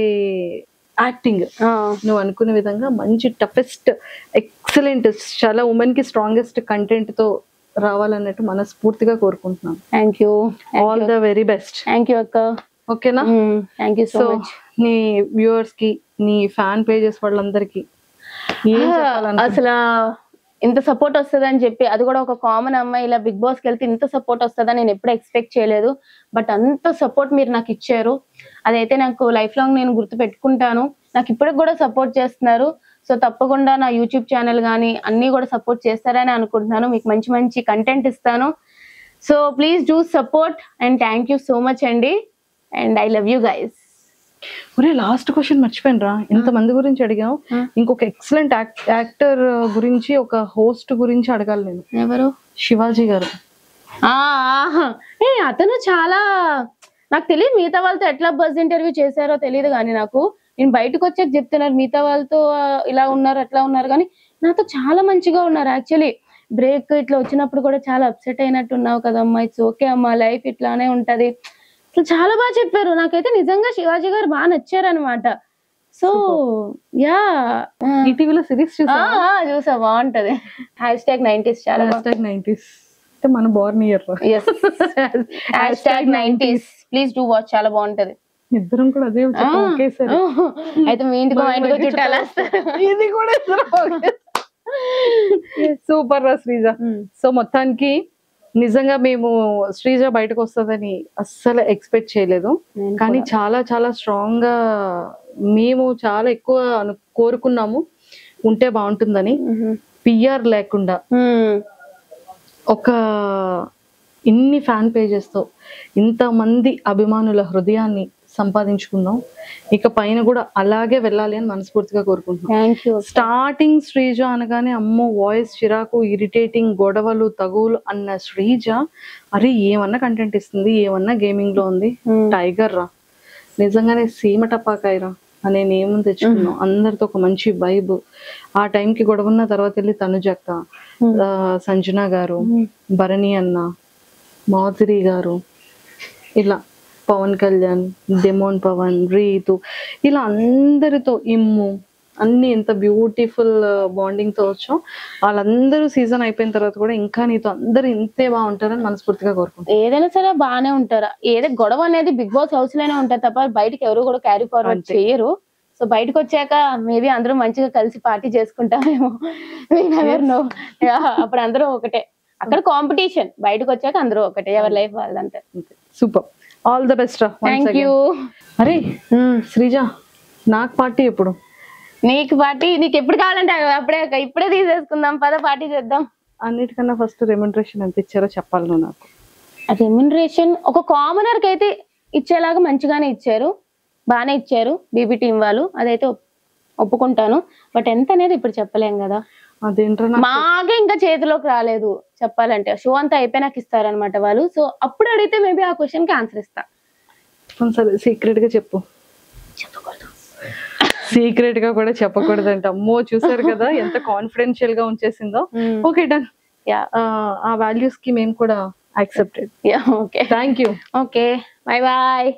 యాక్టింగ్ నువ్వు అనుకునే విధంగా మంచి టఫెస్ట్ ఎక్సలెంట్ చాలా ఉమెన్ కి స్ట్రాంగెస్ట్ కంటెంట్ తో రావాలన్నట్టు మనస్ఫూర్తిగా కోరుకుంటున్నాను. Thank you. All the very best. Thank you అక్క. ఓకేనా. Thank you so much. నీ వ్యూవర్స్ కి, నీ ఫ్యాన్ పేజెస్ వాళ్ళందరికి అసలు ఇంత సపోర్ట్ వస్తుంది అని చెప్పి, అది కూడా ఒక కామన్ అమ్మాయి ఇలా బిగ్ బాస్ కి వెళ్తే ఇంత సపోర్ట్ వస్తుందని నేను ఎప్పుడు ఎక్స్పెక్ట్ చేయలేదు. బట్ అంత సపోర్ట్ మీరు నాకు ఇచ్చారు, అదైతే నాకు లైఫ్ లాంగ్ నేను గుర్తు పెట్టుకుంటాను. నాకు ఇప్పటికి కూడా సపోర్ట్ చేస్తున్నారు. సో తప్పకుండా నా యూట్యూబ్ ఛానల్ కానీ అన్ని కూడా సపోర్ట్ చేస్తారని అనుకుంటున్నాను. మీకు మంచి మంచి కంటెంట్ ఇస్తాను. So please do support and thank you so much అండి. And I love you guys. ఒరే లాస్ట్ క్వశ్చన్ మర్చిపోయినరా, ఇంతమంది గురించి అడిగాం. ఇంకొక ఎక్సలెంట్ యాక్టర్ గురించి, ఒక హోస్ట్ గురించి అడగాలి నేను. ఎవరు? శివాజీ గారు. అతను చాలా, నాకు తెలియదు మిగతా వాళ్ళతో ఎట్లా బజ్ ఇంటర్వ్యూ చేశారో తెలియదు కానీ నాకు, నేను బయటకు వచ్చాక చెప్తున్నారు మిగతా వాళ్ళతో ఇలా ఉన్నారు అట్లా ఉన్నారు, కానీ నాతో చాలా మంచిగా ఉన్నారు. యాక్చువల్లీ బ్రేక్ ఇట్లా వచ్చినప్పుడు కూడా చాలా అప్సెట్ అయినట్టు ఉన్నావు కదమ్మా, ఇట్స్ ఓకే అమ్మా, లైఫ్ ఇట్లానే ఉంటది, అసలు చాలా బాగా చెప్పారు. నాకైతే నిజంగా శివాజీ గారు బాగా నచ్చారనమాట. సో యా, ఈటీవీలో సిరీస్ చూసా, బాగుంటది. #90s చాలా. #90s అంటే మన Born year. #90s please do watch, చాలా బాగుంటది. ఇద్దరం కూడా అదే అయితే మీ ఇంటికి చుట్టాలు. ఇది కూడా సూపర్ రా శ్రీజ. సో మొత్తానికి నిజంగా మేము శ్రీజ బయటకు వస్తుందని అస్సలు ఎక్స్పెక్ట్ చేయలేదు, కానీ చాలా చాలా స్ట్రాంగ్ గా మేము చాలా ఎక్కువ కోరుకున్నాము ఉంటే బాగుంటుందని. పిఆర్ లేకుండా ఒక ఇన్ని ఫ్యాన్ పేజెస్ తో ఇంతమంది అభిమానుల హృదయాన్ని సంపాదించుకుందాం. ఇక పైన కూడా అలాగే వెళ్ళాలి అని మనస్ఫూర్తిగా కోరుకుంటున్నాం. స్టార్టింగ్ శ్రీజ అనగానే అమ్మో వాయిస్ చిరాకు, ఇరిటేటింగ్, గొడవలు, తగువులు అన్న శ్రీజ అరే ఏమన్నా కంటెంట్ ఇస్తుంది, ఏమన్నా గేమింగ్ లో ఉంది, టైగర్ రా, నిజంగానే సీమ టపాకాయరా అనే నేమ్ తెచ్చుకున్నాం. అందరితో ఒక మంచి వైబ్. ఆ టైంకి గొడవ ఉన్న తర్వాత వెళ్ళి తనుజక్క, సంజన గారు, భరణి అన్న, మాధురి గారు, ఇలా పవన్ కళ్యాణ్, డెమోన్ పవన్, రీతు, ఇలా అందరితో ఇమ్ము అన్ని ఎంత బ్యూటిఫుల్ బాండింగ్ తో వచ్చాం. వాళ్ళందరూ సీజన్ అయిపోయిన తర్వాత కూడా ఇంకా నీతో అందరూ ఇంతే బాగుంటారని మనస్ఫూర్తిగా కోరుకుంటాం. ఏదైనా సరే బాగానే ఉంటారా, ఏదో గొడవ అనేది బిగ్ బాస్ హౌస్ లోనే ఉంటారు తప్ప బయటకి ఎవరు కూడా క్యారీ ఫార్వర్డ్ చేయరు. సో బయటకు వచ్చాక మేబీ అందరూ మంచిగా కలిసి పార్టీ చేసుకుంటామేమో, అప్పుడు అందరూ ఒకటే. అక్కడ కాంపిటీషన్, బయటకు వచ్చాక అందరూ ఒకటే, ఎవరి లైఫ్ వాళ్ళంతా. సూపర్, ఆల్ ద బెస్ట్ రా. Thank you. అరే శ్రీజ, నాకు పార్టీ ఎప్పుడు? నీకు పార్టీ నీకు ఎప్పుడు కావాలంటే ఇప్పుడే తీసేసుకుందాం, పద పార్టీ చేద్దాం. అన్నిటికన్నా ఫస్ట్ రెమ్యునరేషన్ ఎంత ఇచ్చారో చెప్పాలి నువ్వు నాకు. రెమ్యునరేషన్ ఒక కామనర్ కి అయితే ఇచ్చేలాగా మంచిగానే ఇచ్చారు, బాగానే ఇచ్చారు బీబీ టీం వాళ్ళు, అదైతే ఒప్పుకుంటాను. బట్ ఎంత అనేది ఇప్పుడు చెప్పలేం కదా, అదేంటో మాకే ఇంకా చేతిలోకి రాలేదు చెప్పాలంటే. షో అంతా అయిపోయినాక ఇస్తారనమాట వాళ్ళు. సో అప్పుడు అడిగితే మేబీ ఆ క్వశ్చన్ కి ఆన్సర్ ఇస్తా. సరే సీక్రెట్ గా చెప్పు. చెప్పకూడదు, సీక్రెట్ గా కూడా చెప్పకూడదు అంట. అమ్మో చూసారు కదా ఎంత కాన్ఫిడెన్షియల్ గా ఉంచేసిందో. ఓకే డన్, ఆ వాల్యూస్ కి మేము కూడా accepted. Okay, thank you. Okay, bye bye.